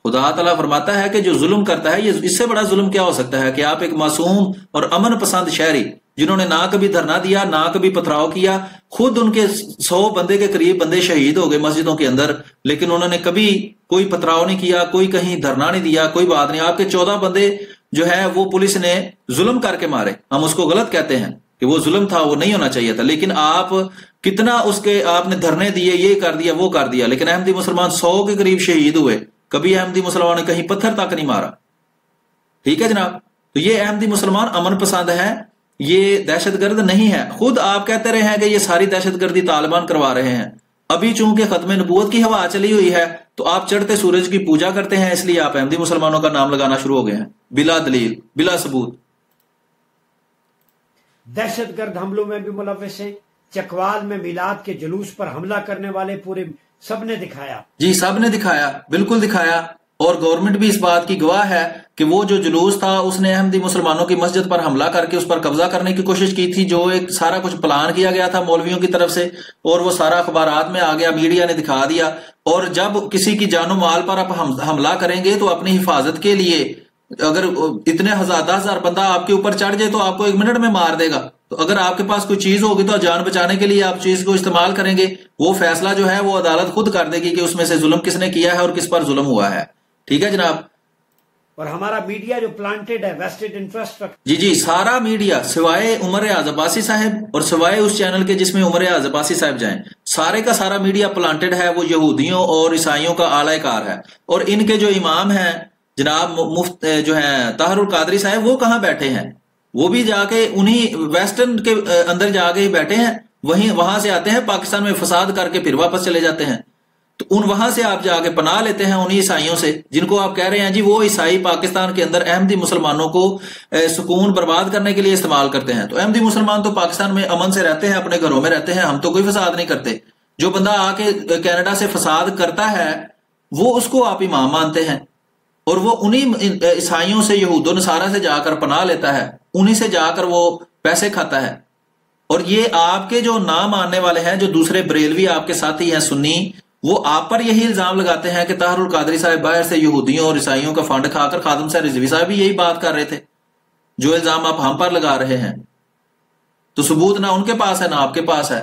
خدا تعالیٰ فرماتا ہے کہ جو ظلم کرتا ہے، یہ اس سے بڑا ظلم کیا ہو سکتا ہے کہ آپ ایک معصوم اور امن پسند شہری جنہوں نے نہ کبھی دھرنا دیا، نہ کبھی پتھراؤ کیا، خود ان کے 100 بندے کے قریب بندے شہید ہو گئے مسجدوں کے اندر، لیکن انہوں نے کبھی کوئی پتھراؤ نہیں کیا، کوئی کہیں دھرنا نہیں دیا، کوئی بات نہیں. آپ کے 14 بندے جو ہے وہ پولیس نے ظلم کر کے مارے. ہم اس کو غلط کہتے ہیں کہ وہ ظلم تھا، وہ نہیں ہونا چاہیے تھا، لیکن آپ کتنا اس کے آپ نے دھرنے دیے، یہ کر دیا وہ کر دیا، لیکن احمدی مسلمان 100 کے قریب شہید ہوئے. کبھی احمدی مسلمان نے کہیں پتھر تک نہیں مارا. ٹھیک ہے جناب. تو یہ احمدی مسلمان امن پسند ہے، یہ دہشت گرد نہیں ہے. خود آپ کہتے رہے ہیں کہ یہ ساری دہشت گردی طالبان کروا رہے ہیں. ابھی چونکہ ختم نبوت کی ہوا چلی ہوئی ہے تو آپ چڑھتے سورج کی پوجا کرتے ہیں، اس لیے آپ احمدی مسلمانوں کا نام لگانا شروع ہو گئے ہیں بلا دلیل، بلا ثبوت. دہشت گرد حملوں میں بھی ملوث ہیں. چکوال میں میلاد کے جلوس پر حملہ کرنے والے پورے سب نے دکھایا. جی سب نے دکھایا، بالکل دکھایا. اور گورنمنٹ بھی اس بات کی گواہ ہے کہ وہ جو جلوس تھا اس نے احمدی مسلمانوں کی مسجد پر حملہ کر کے اس پر قبضہ کرنے کی کوشش کی تھی، جو ایک سارا کچھ پلان کیا گیا تھا مولویوں کی طرف سے، اور وہ سارا اخبارات میں آ گیا، میڈیا نے دکھا دیا. اور جب کسی کی جان و مال پر آپ حملہ کریں گے تو اپنی حفاظت کے لیے اگر اتنے 10,000 بندہ آپ کے اوپر چڑھ جائے تو آپ کو 1 منٹ میں مار دے گا. تو اگر آپ کے پاس کوئی چیز ہوگی تو جان بچانے کے لیے آپ چیز کو استعمال کریں گے. وہ فیصلہ جو ہے وہ عدالت خود کر دے گی کہ اس میں سے ظلم کس نے کیا ہے اور کس پر ظلم ہوا ہے. ٹھیک ہے جناب. اور ہمارا میڈیا جو پلانٹڈ ہے ویسٹڈ انفراسٹرکچر، جی سارا میڈیا سوائے عمر عباسی صاحب اور سوائے اس چینل کے جس میں عمر عباسی صاحب جائیں، سارے کا سارا میڈیا پلانٹڈ ہے، وہ یہودیوں اور عیسائیوں کا اعلی کار ہے. اور ان کے جو امام ہیں جناب مفت جو ہیں طاہر القادری صاحب، وہ کہاں بیٹھے ہیں؟ وہ بھی جا کے انہی ویسٹرن کے اندر جا کے ہی بیٹھے ہیں، وہاں سے آتے ہیں پاکستان میں فساد کر کے پھر واپس چلے جاتے ہیں. تو وہاں سے آپ جا کے پناہ لیتے ہیں انہی عیسائیوں سے، جن کو آپ کہہ رہے ہیں جی وہ عیسائی پاکستان کے اندر احمدی مسلمانوں کو سکون برباد کرنے کے لیے استعمال کرتے ہیں. تو احمدی مسلمان تو پاکستان میں امن سے رہتے ہیں، اپنے گھروں میں رہتے ہیں، ہم تو کوئی فساد نہیں کرتے. جو بندہ آ کے کینیڈا سے فساد کرتا ہے وہ اس کو آپ امام مانتے ہیں، اور وہ انہی عیسائیوں سے، یہود و نصارہ سے جا کر پناہ لیتا ہے، انہی سے جا کر وہ پیسے کھاتا ہے. اور یہ آپ کے جو نہ ماننے والے ہیں، جو دوسرے بریلوی آپ کے ساتھی ہیں سنی، وہ آپ پر یہی الزام لگاتے ہیں کہ طاہر القادری صاحب باہر سے یہودیوں اور عیسائیوں کا فنڈ کھا کر، خادم صاحب رضوی صاحب بھی یہی بات کر رہے تھے، جو الزام آپ ہم پر لگا رہے ہیں. تو ثبوت نہ ان کے پاس ہے نہ آپ کے پاس ہے.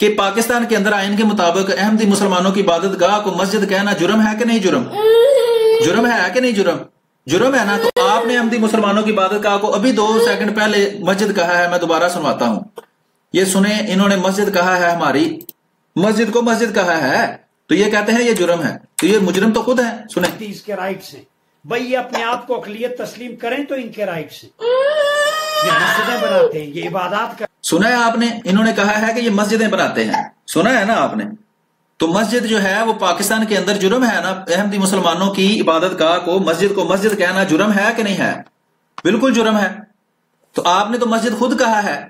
کہ پاکستان کے اندر آئین کے مطابق احمدی مسلمانوں کی عبادت گاہ کو مسجد کہنا جرم ہے کہ نہیں جرم؟ جرم ہے کہ نہیں جرم؟ جرم ہے نا. تو آپ نے احمدی مسلمانوں کی عبادت گاہ کو ابھی 2 سیکنڈ پہلے مسجد کہا ہے. میں دوبارہ سنواتا ہوں, یہ سنیں, انہوں نے مسجد کہا ہے, ہماری مسجد کو مسجد کہا ہے, تو یہ کہتے ہیں یہ جرم ہے. تو یہ مجرم تو خود ہے. سنیں, اس کے رائٹس ہیں بھائی, یہ اپنے آپ کو اقلیت تسلیم کریں تو ان کے رائٹس ہیں. یہ مسجدیں بناتے ہیں, یہ عبادات کا. سنا ہے آپ نے, انہوں نے کہا ہے کہ یہ مسجدیں بناتے ہیں. سنا ہے نا آپ نے. تو مسجد جو ہے وہ پاکستان کے اندر جرم ہے نا. احمدی مسلمانوں کی عبادت گاہ کو مسجد کہنا جرم ہے کہ نہیں ہے؟ بالکل جرم ہے. تو آپ نے تو مسجد خود کہا ہے.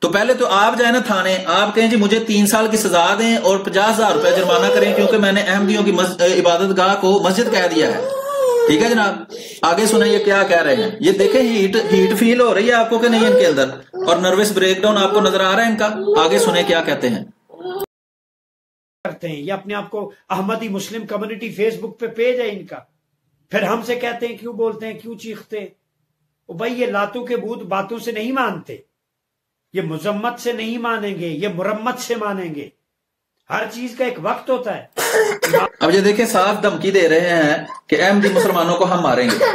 تو پہلے تو آپ جائیں نا تھانے, آپ کہیں جی مجھے 3 سال کی سزا دیں اور 50,000 روپے جرمانہ کریں کیونکہ میں نے احمدیوں کی عبادت گاہ کو مسجد کہہ دیا ہے. ٹھیک ہے جناب, آگے سنیں یہ کیا کہہ رہے ہیں. یہ دیکھیں ہیٹ فیل ہو رہی ہے آپ کو کہ نہیں ان کے اندر, اور نروس بریک ڈاؤن آپ کو نظر آ رہا ہے ان کا. آگے سنیں کیا کہتے ہیں. کرتے ہیں یہ اپنے آپ کو احمدی مسلم کمیونٹی فیس بک پہ پیج ہے ان کا. پھر ہم سے کہتے ہیں کیوں بولتے ہیں, کیوں چیختے ہیں. بھائی یہ لاتوں کے بھوت باتوں سے نہیں مانتے, یہ مذمت سے نہیں مانیں گے, یہ مرمت سے مانیں گے. ہر چیز کا ایک وقت ہوتا ہے. اب یہ دیکھیں صاف دھمکی دے رہے ہیں کہ احمدی مسلمانوں کو ہم ماریں گے.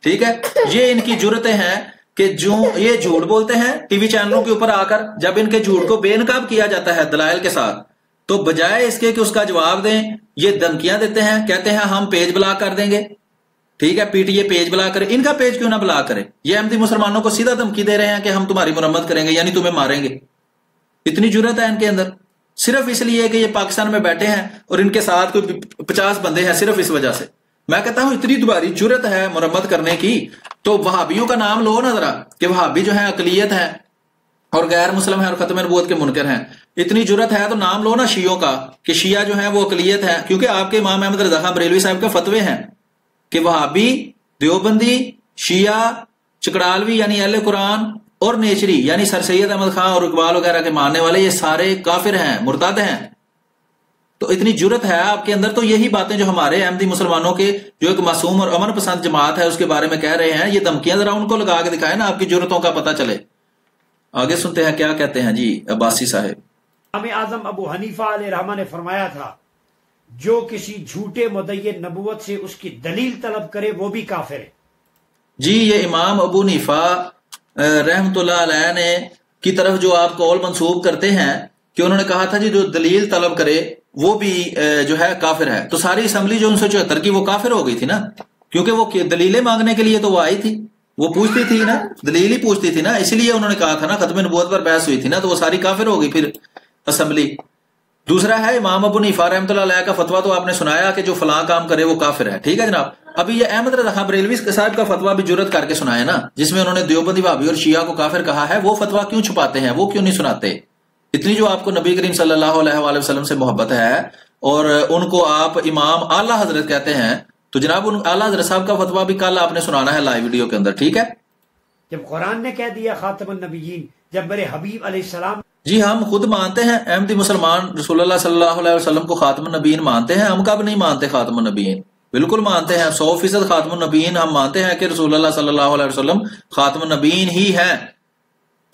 ٹھیک ہے, یہ ان کی جرتیں ہیں کہ جو یہ جھوٹ بولتے ہیں ٹی وی چینلوں کے اوپر آ کر. جب ان کے جھوٹ کو بے نقاب کیا جاتا ہے دلائل کے ساتھ, تو بجائے اس کے کہ اس کا جواب دیں, یہ دھمکیاں دیتے ہیں, کہتے ہیں ہم پیج بلاک کر دیں گے. ٹھیک ہے, P T a page block کرے. ان کا پیج کیوں نہ بلاک کرے؟ یہ احمدی مسلمانوں کو سیدھا دھمکی دے رہے ہیں کہ ہم تمہاری مرمت کریں گے, یعنی تمہیں ماریں گے. اتنی جرت ہے ان کے اندر, صرف اس لیے کہ یہ پاکستان میں بیٹھے ہیں اور ان کے ساتھ کوئی 50 بندے ہیں, صرف اس وجہ سے. میں کہتا ہوں اتنی دوباری جرت ہے مرمت کرنے کی, تو وہابیوں کا نام لو نا ذرا, کہ وہابی جو ہیں اقلیت ہیں اور غیر مسلم ہیں اور ختم نبوت کے منکر ہیں. اتنی جرت ہے تو نام لو نا شیعوں کا, کہ شیعہ جو ہیں وہ اقلیت ہیں. کیونکہ آپ کے امام احمد رضا خان بریلوی صاحب کے فتوے ہیں کہ وہابی, دیوبندی, شیعہ, چکڑالوی یعنی اہل قرآن, اور نیچری یعنی سر سید احمد خان اور اقبال وغیرہ کے ماننے والے, یہ سارے کافر ہیں, مرتد ہیں. تو اتنی جرت ہے آپ کے اندر. تو یہی باتیں جو ہمارے احمدی مسلمانوں کے جو ایک معصوم اور امن پسند جماعت ہے اس کے بارے میں کہہ رہے ہیں, یہ دھمکیاں ذرا ان کو لگا کے دکھائیں نا, آپ کی جرتوں کا پتہ چلے. آگے سنتے ہیں کیا کہتے ہیں جی عباسی صاحب. امام اعظم ابو حنیفہ علیہ رحمہ نے فرمایا تھا, جو کسی جھوٹے مدعی نبوت سے اس کی دلیل طلب کرے وہ بھی کافر ہے. جی یہ امام ابو حنیفہ رحمت اللہ علیہ نے کی طرف جو آپ قول منسوب کرتے ہیں کہ انہوں نے کہا تھا جی جو دلیل طلب کرے وہ بھی جو ہے کافر ہے. تو ساری اسمبلی جو 1974 کی وہ کافر ہو گئی تھی نا, کیونکہ وہ دلیلیں مانگنے کے لیے تو وہ آئی تھی, وہ پوچھتی تھی نا, دلیل ہی پوچھتی تھی نا, اسی لیے انہوں نے کہا تھا نا, ختم نبوت پر بحث ہوئی تھی نا, تو وہ ساری کافر ہو گئی پھر اسمبلی. دوسرا ہے امام ابو حنیفہ رحمۃ اللہ علیہ کا فتویٰ, تو آپ نے سنایا کہ جو فلاں کام کرے وہ کافر ہے. ٹھیک ہے جناب. ابھی یہ احمد رضا خان بریلوی صاحب کا فتویٰ بھی جرت کر کے سنایا نا, جس میں انہوں نے دیوبندی وہابی اور شیعہ کو کافر کہا ہے. وہ فتویٰ کیوں چھپاتے ہیں, وہ کیوں نہیں سناتے؟ اتنی جو آپ کو نبی کریم صلی اللہ علیہ وآلہ وسلم سے محبت ہے اور ان کو آپ امام اعلیٰ حضرت کہتے ہیں, تو جناب ان اعلیٰ حضرت صاحب کا فتویٰ بھی کل آپ نے سنانا ہے لائیو ویڈیو کے اندر. ٹھیک ہے. جب قرآن نے کہہ دیا خاتم النبیین, جب میرے حبیب علیہ السلام. جی ہم خود مانتے ہیں احمدی مسلمان رسول اللہ صلی اللہ علیہ وسلم کو خاتم النبیین مانتے ہیں. ہم کب نہیں مانتے خاتم النبیین؟ بالکل مانتے ہیں, 100% خاتم النبیین ہم مانتے ہیں کہ رسول اللہ صلی اللہ علیہ وسلم خاتم النبیین ہی ہیں.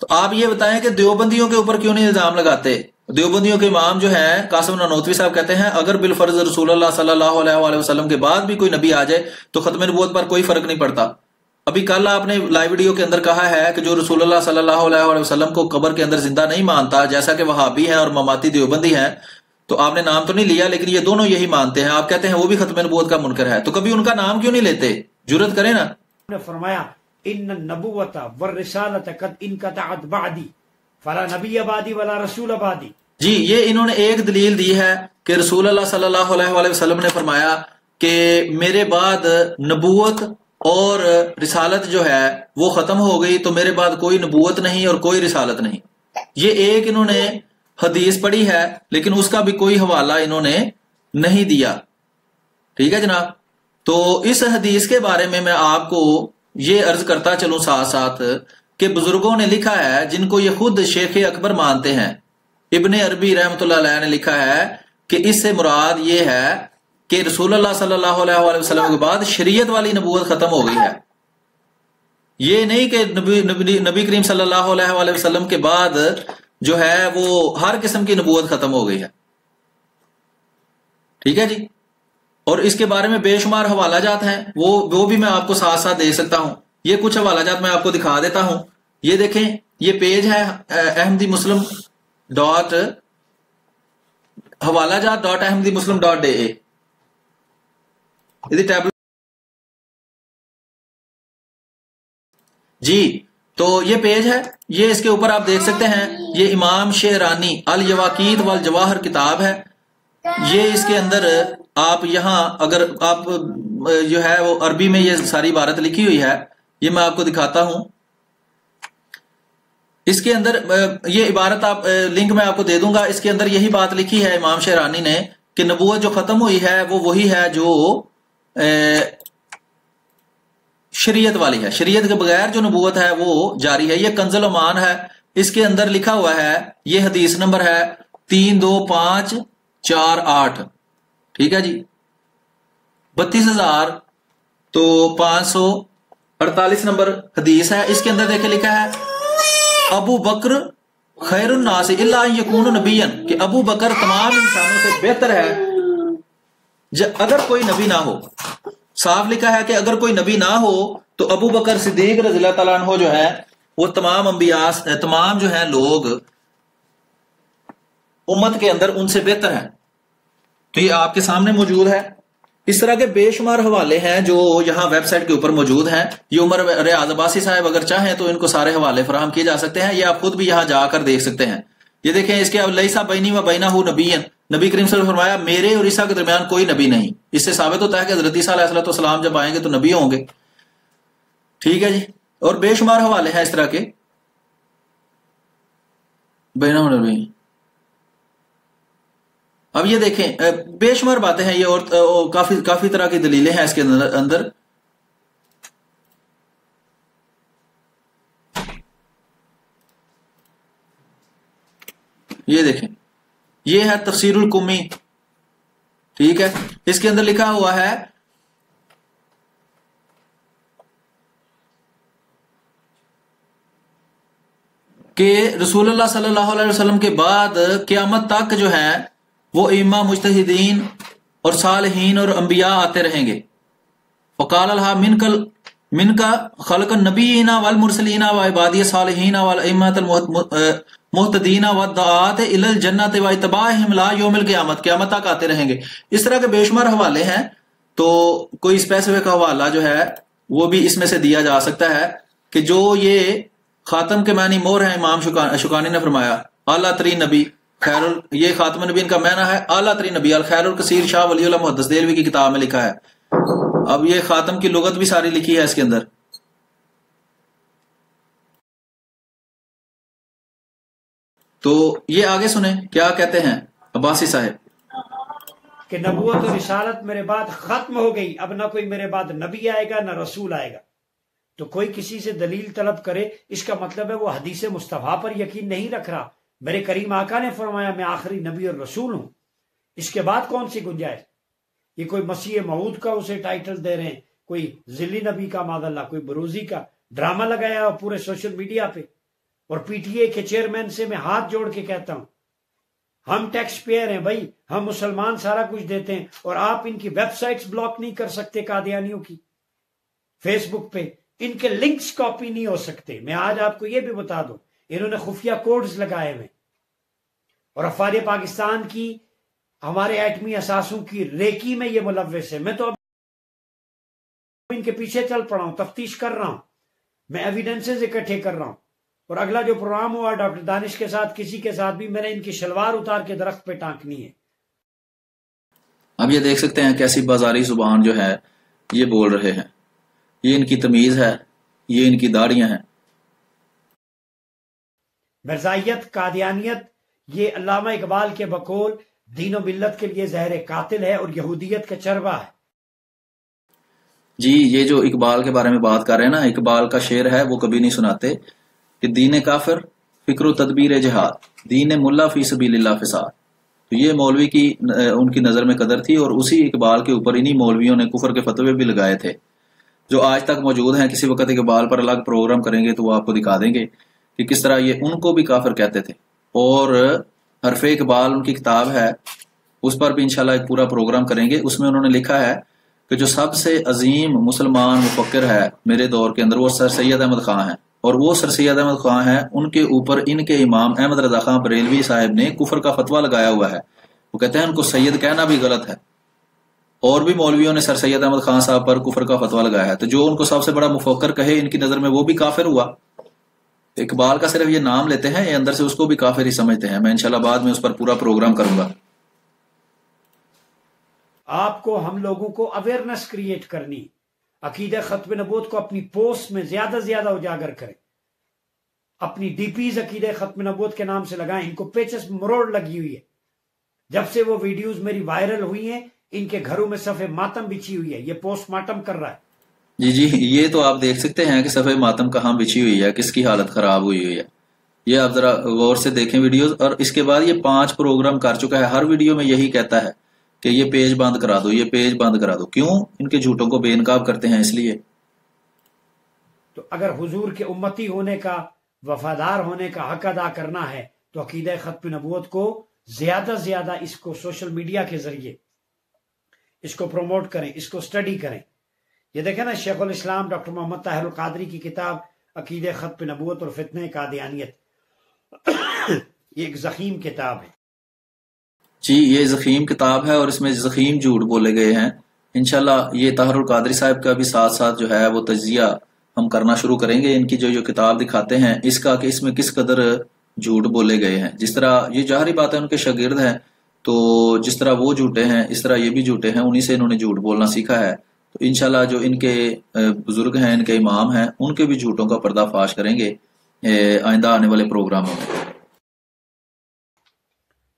تو آپ یہ بتائیں کہ دیوبندیوں کے اوپر کیوں نہیں الزام لگاتے؟ دیوبندیوں کے امام جو ہیں قاسم نانوتوی صاحب کہتے ہیں اگر بالفرض رسول اللہ صلی اللہ علیہ وآلہ وسلم کے بعد بھی کوئی نبی آ جائے تو ختم نبوت پر کوئی فرق نہیں پڑتا. ابھی کل آپ نے لائیو ویڈیو کے اندر کہا ہے کہ جو رسول اللہ صلی اللہ علیہ وآلہ وسلم کو قبر کے اندر زندہ نہیں مانتا, جیسا کہ وہابی ہیں اور مماتی دیوبندی ہیں, تو آپ نے نام تو نہیں لیا لیکن یہ دونوں یہی مانتے ہیں. آپ کہتے ہیں وہ بھی ختم نبوت کا منکر ہے, تو کبھی ان کا نام کیوں نہیں لیتے؟ جرت کریں نا. نے فرمایا ان النبوۃ والرسالۃ قد انقطعت بعدی فلا نبی بعدی ولا رسول بعدی. جی یہ انہوں نے ایک دلیل دی ہے کہ رسول اللہ صلی اللہ علیہ وآلہ وسلم نے فرمایا کہ میرے بعد نبوت اور رسالت جو ہے وہ ختم ہو گئی, تو میرے بعد کوئی نبوت نہیں اور کوئی رسالت نہیں. یہ ایک انہوں نے حدیث پڑھی ہے لیکن اس کا بھی کوئی حوالہ انہوں نے نہیں دیا. ٹھیک ہے جناب. تو اس حدیث کے بارے میں آپ کو یہ عرض کرتا چلوں ساتھ ساتھ کہ بزرگوں نے لکھا ہے جن کو یہ خود شیخ اکبر مانتے ہیں. ابن عربی رحمۃ اللہ علیہ نے لکھا ہے کہ اس سے مراد یہ ہے کہ رسول اللہ صلی اللہ علیہ وآلہ وسلم کے بعد شریعت والی نبوت ختم ہو گئی ہے. یہ نہیں کہ نبی کریم صلی اللہ علیہ وآلہ وسلم کے بعد جو ہے وہ ہر قسم کی نبوت ختم ہو گئی ہے. ٹھیک ہے جی. اور اس کے بارے میں بے شمار حوالہ جات ہیں، وہ بھی میں آپ کو ساتھ ساتھ دے سکتا ہوں. یہ کچھ حوالہ جات میں آپ کو دکھا دیتا ہوں. یہ دیکھیں، یہ پیج ہے احمدی مسلم ڈاٹ حوالہ جات ڈاٹ احمدی مسلم ڈاٹ اے ٹیبل جی. تو یہ پیج ہے، یہ اس کے اوپر آپ دیکھ سکتے ہیں، یہ امام شعرانی الیواقیت والجواہر کتاب ہے. یہ اس کے اندر آپ یہاں اگر آپ جو ہے وہ عربی میں یہ ساری عبارت لکھی ہوئی ہے، یہ میں آپ کو دکھاتا ہوں. اس کے اندر یہ عبارت آپ لنک میں آپ کو دے دوں گا. اس کے اندر یہی بات لکھی ہے امام شعرانی نے کہ نبوت جو ختم ہوئی ہے وہ وہی ہے جو شریعت والی ہے. شریعت کے بغیر جو نبوت ہے وہ جاری ہے. یہ کنز الایمان ہے، اس کے اندر لکھا ہوا ہے، یہ حدیث نمبر ہے 32548. ٹھیک ہے جی. 32,000 تو 548 نمبر حدیث ہے. اس کے اندر دیکھیں لکھا ہے ابو بکر خیر الناس الا ان یکون نبیا، کہ ابو بکر تمام انسانوں سے بہتر ہے اگر کوئی نبی نہ ہو. صاف لکھا ہے کہ اگر کوئی نبی نہ ہو تو ابو بکر صدیق رضی اللہ تعالیٰ عنہ جو ہے وہ تمام انبیاء، تمام جو ہیں لوگ امت کے اندر ان سے بہتر ہیں. تو یہ آپ کے سامنے موجود ہے. اس طرح کے بے شمار حوالے ہیں جو یہاں ویب سائٹ کے اوپر موجود ہیں. یہ عمر ریاض عباسی صاحب اگر چاہیں تو ان کو سارے حوالے فراہم کیے جا سکتے ہیں. یہ آپ خود بھی یہاں جا کر دیکھ سکتے ہیں. یہ دیکھیں اس کے لیسا بینی و بینہ نبی، نبی کریم صلی اللہ علیہ وسلم نے فرمایا میرے اور عیسیٰ کے درمیان کوئی نبی نہیں. اس سے ثابت ہوتا ہے کہ حضرت عیسیٰ علیہ السلام جب آئیں گے تو نبی ہوں گے. ٹھیک ہے جی. اور بے شمار حوالے ہیں اس طرح کے بینہ نبی. اب یہ دیکھیں بے شمار باتیں ہیں یہ، اور کافی طرح کی دلیلیں ہیں اس کے اندر. یہ دیکھیں، یہ ہے تفسیر القمی. ٹھیک ہے. اس کے اندر لکھا ہوا ہے کہ رسول اللہ صلی اللہ علیہ وسلم کے بعد قیامت تک جو ہے وہ ائمہ مجتہدین اور صالحین اور انبیاء آتے رہیں گے. فقال الہا من کا خلق النبیین والمرسلین وعبادی الصالحین والائمۃ المہتدین والدعاۃ الی الجنۃ واتباعہم لا یوم القیامت، قیامت تک آتے رہیں گے. اس طرح کے بے شمار حوالے ہیں. تو کوئی اسپیسیفک حوالہ جو ہے وہ بھی اس میں سے دیا جا سکتا ہے کہ جو یہ خاتم کے معنی مور ہیں. امام شوکانی نے فرمایا اعلیٰ ترین نبی یہ خاتم نبی کا معنی ہے اعلیٰ ترین نبی. الخیر الکثیر شاہ ولی اللہ محدث دہلوی کی کتاب میں لکھا ہے. اب یہ خاتم کی لغت بھی ساری لکھی ہے اس کے اندر. تو یہ آگے سنیں کیا کہتے ہیں عباسی صاحب کہ نبوت و رسالت میرے بعد ختم ہو گئی، اب نہ کوئی میرے بعد نبی آئے گا نہ رسول آئے گا. تو کوئی کسی سے دلیل طلب کرے، اس کا مطلب ہے وہ حدیث مصطفیٰ پر یقین نہیں رکھ رہا. میرے کریم آقا نے فرمایا میں آخری نبی اور رسول ہوں، اس کے بعد کون سی گنجائش؟ یہ کوئی مسیح موعود کا اسے ٹائٹل دے رہے ہیں، کوئی ذلی نبی کا معاذ اللہ، کوئی بروزی کا ڈرامہ لگایا پورے سوشل میڈیا پہ. اور پی ٹی اے کے چیئرمین سے میں ہاتھ جوڑ کے کہتا ہوں ہم ٹیکس پیئر ہیں بھائی، ہم مسلمان سارا کچھ دیتے ہیں، اور آپ ان کی ویب سائٹس بلاک نہیں کر سکتے قادیانیوں کی. فیس بک پہ ان کے لنکس کاپی نہیں ہو سکتے. میں آج آپ کو یہ بھی بتا دوں انہوں نے خفیہ کوڈز لگائے ہوئے، اور افواج پاکستان کی ہمارے ایٹمی اثاثوں کی ریکی میں یہ ملوث ہے. میں تو اب ان کے پیچھے چل پڑا ہوں، تفتیش کر رہا ہوں، میں ایویڈنسز اکٹھے کر رہا ہوں. اور اگلا جو پروگرام ہوا ڈاکٹر دانش کے ساتھ کسی کے ساتھ بھی میں نے ان کی شلوار اتار کے درخت پہ ٹانکنی ہے. اب یہ دیکھ سکتے ہیں کیسی بازاری زبان جو ہے یہ بول رہے ہیں. یہ ان کی تمیز ہے، یہ ان کی داڑیاں ہیں. مرزائیت، قادیانیت، یہ علامہ اقبال کے بقول دین و ملت کے لیے زہر قاتل ہے اور یہودیت کا چربہ ہے. جی یہ جو اقبال کے بارے میں بات کر رہے ہیں نا، اقبال کا شعر ہے وہ کبھی نہیں سناتے کہ دین کافر فکر و تدبیر جہاد، دین ملا فی سبیل اللہ فساد. تو یہ مولوی کی ان کی نظر میں قدر تھی، اور اسی اقبال کے اوپر انہی مولویوں نے کفر کے فتوے بھی لگائے تھے جو آج تک موجود ہیں. کسی وقت اقبال پر الگ پروگرام کریں گے تو وہ آپ کو دکھا دیں گے کہ کس طرح یہ ان کو بھی کافر کہتے تھے. اور حرف اقبال ان کی کتاب ہے، اس پر بھی انشاءاللہ ایک پورا پروگرام کریں گے۔ اس میں انہوں نے لکھا ہے کہ جو سب سے عظیم مسلمان مفکر ہے میرے دور کے اندر وہ سر سید احمد خان ہیں، اور وہ سر سید احمد خان ہیں، ان کے اوپر ان کے امام احمد رضا خان بریلوی صاحب نے کفر کا فتویٰ لگایا ہوا ہے۔ وہ کہتے ہیں ان کو سید کہنا بھی غلط ہے، اور بھی مولویوں نے سر سید احمد خان صاحب پر کفر کا فتویٰ لگایا ہے، تو جو ان کو سب سے بڑا مفکر کہے ان کی نظر میں وہ بھی کافر ہوا۔ اقبال کا صرف یہ نام لیتے ہیں، یہ اندر سے اس کو بھی کافر ہی سمجھتے ہیں۔ میں انشاءاللہ بعد میں اس پر پورا پروگرام کروں گا۔ آپ کو، ہم لوگوں کو اویئرنیس کریٹ کرنی، عقیدہ ختم نبوت کو اپنی پوسٹ میں زیادہ سے زیادہ اجاگر کریں، اپنی ڈی پیز عقیدہ ختم نبوت کے نام سے لگائیں۔ ان کو پیچس مروڑ لگی ہوئی ہے، جب سے وہ ویڈیوز میری وائرل ہوئی ہیں ان کے گھروں میں صفحہ ماتم بچھی ہوئی ہے، یہ پوسٹ مارٹم کر رہا ہے۔ جی یہ تو آپ دیکھ سکتے ہیں کہ صفحہ ماتم کہاں بچھی ہوئی ہے، کس کی حالت خراب ہوئی ہے۔ یہ آپ ذرا غور سے دیکھیں ویڈیوز، اور اس کے بعد یہ 5 پروگرام کر چکا ہے، ہر ویڈیو میں یہی کہتا ہے کہ یہ پیج بند کرا دو، یہ پیج بند کرا دو۔ کیوں؟ ان کے جھوٹوں کو بے نقاب کرتے ہیں، اس لیے۔ تو اگر حضور کے امتی ہونے کا، وفادار ہونے کا حق ادا کرنا ہے تو عقیدہ ختم نبوت کو زیادہ سے زیادہ اس کو سوشل میڈیا کے ذریعے اس کو پروموٹ کریں، اس کو سٹڈی کریں۔ یہ دیکھیں نا، شیخ الاسلام ڈاکٹر محمد طاہر القادری کی کتاب عقیدہ ختم نبوت اور فتنہ قادیانیت، یہ ایک ضخیم کتاب ہے۔ جی یہ ضخیم کتاب ہے، اور اس میں ضخیم جھوٹ بولے گئے ہیں۔ انشاءاللہ یہ طاہر القادری صاحب کا بھی ساتھ ساتھ جو ہے وہ تجزیہ ہم کرنا شروع کریں گے، ان کی جو کتاب دکھاتے ہیں اس کا، کہ اس میں کس قدر جھوٹ بولے گئے ہیں۔ جس طرح یہ ظاہری بات ہے ان کے شاگرد ہیں، تو جس طرح وہ جھوٹے ہیں اس طرح یہ بھی جھوٹے ہیں، انہی سے انہوں نے جھوٹ بولنا سیکھا ہے۔ تو انشاءاللہ جو ان کے بزرگ ہیں، ان کے امام ہیں، ان کے بھی جھوٹوں کا پردہ فاش کریں گے آئندہ آنے والے پروگراموں میں۔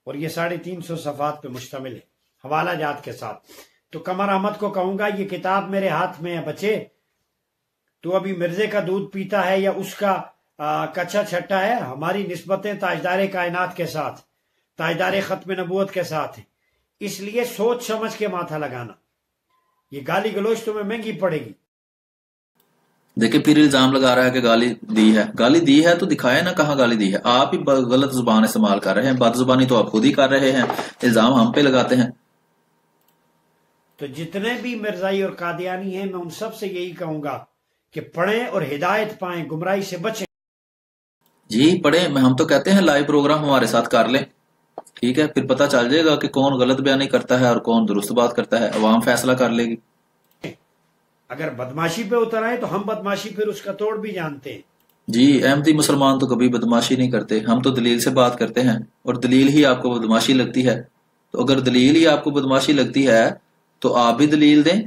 اور یہ 350 صفحات پہ مشتمل ہے، حوالہ جات کے ساتھ۔ تو قمر احمد کو کہوں گا یہ کتاب میرے ہاتھ میں ہے بچے، تو ابھی مرزے کا دودھ پیتا ہے یا اس کا کچا چھٹا ہے؟ ہماری نسبتیں تاجدار کائنات کے ساتھ، تاجدار ختم نبوت کے ساتھ ہیں، اس لیے سوچ سمجھ کے ماتھا لگانا۔ یہ گالی گلوچ تمہیں مہنگی پڑے گی۔ دیکھیں پھر الزام لگا رہا ہے کہ گالی دی ہے، گالی دی ہے تو دکھائے نا کہاں گالی دی ہے۔ آپ ہی غلط زبان استعمال کر رہے ہیں، بد زبانی تو آپ خود ہی کر رہے ہیں، الزام ہم پہ لگاتے ہیں۔ تو جتنے بھی مرزائی اور قادیانی ہیں میں ان سب سے یہی کہوں گا کہ پڑھیں اور ہدایت پائیں، گمراہی سے بچیں۔ جی پڑھیں، ہم تو کہتے ہیں لائیو پروگرام ہمارے ساتھ کر لیں، ٹھیک ہے، پھر پتہ چل جائے گا کہ کون غلط بیانی کرتا ہے اور کون درست بات کرتا ہے، عوام فیصلہ کر لے گی۔ اگر بدماشی پہ اتر آئے تو ہم بدماشی پھر اس کا توڑ بھی جانتے ہیں۔ جی احمدی مسلمان تو کبھی بدماشی نہیں کرتے، ہم تو دلیل سے بات کرتے ہیں، اور دلیل ہی آپ کو بدماشی لگتی ہے۔ تو اگر دلیل ہی آپ کو بدماشی لگتی ہے تو آپ بھی دلیل دیں،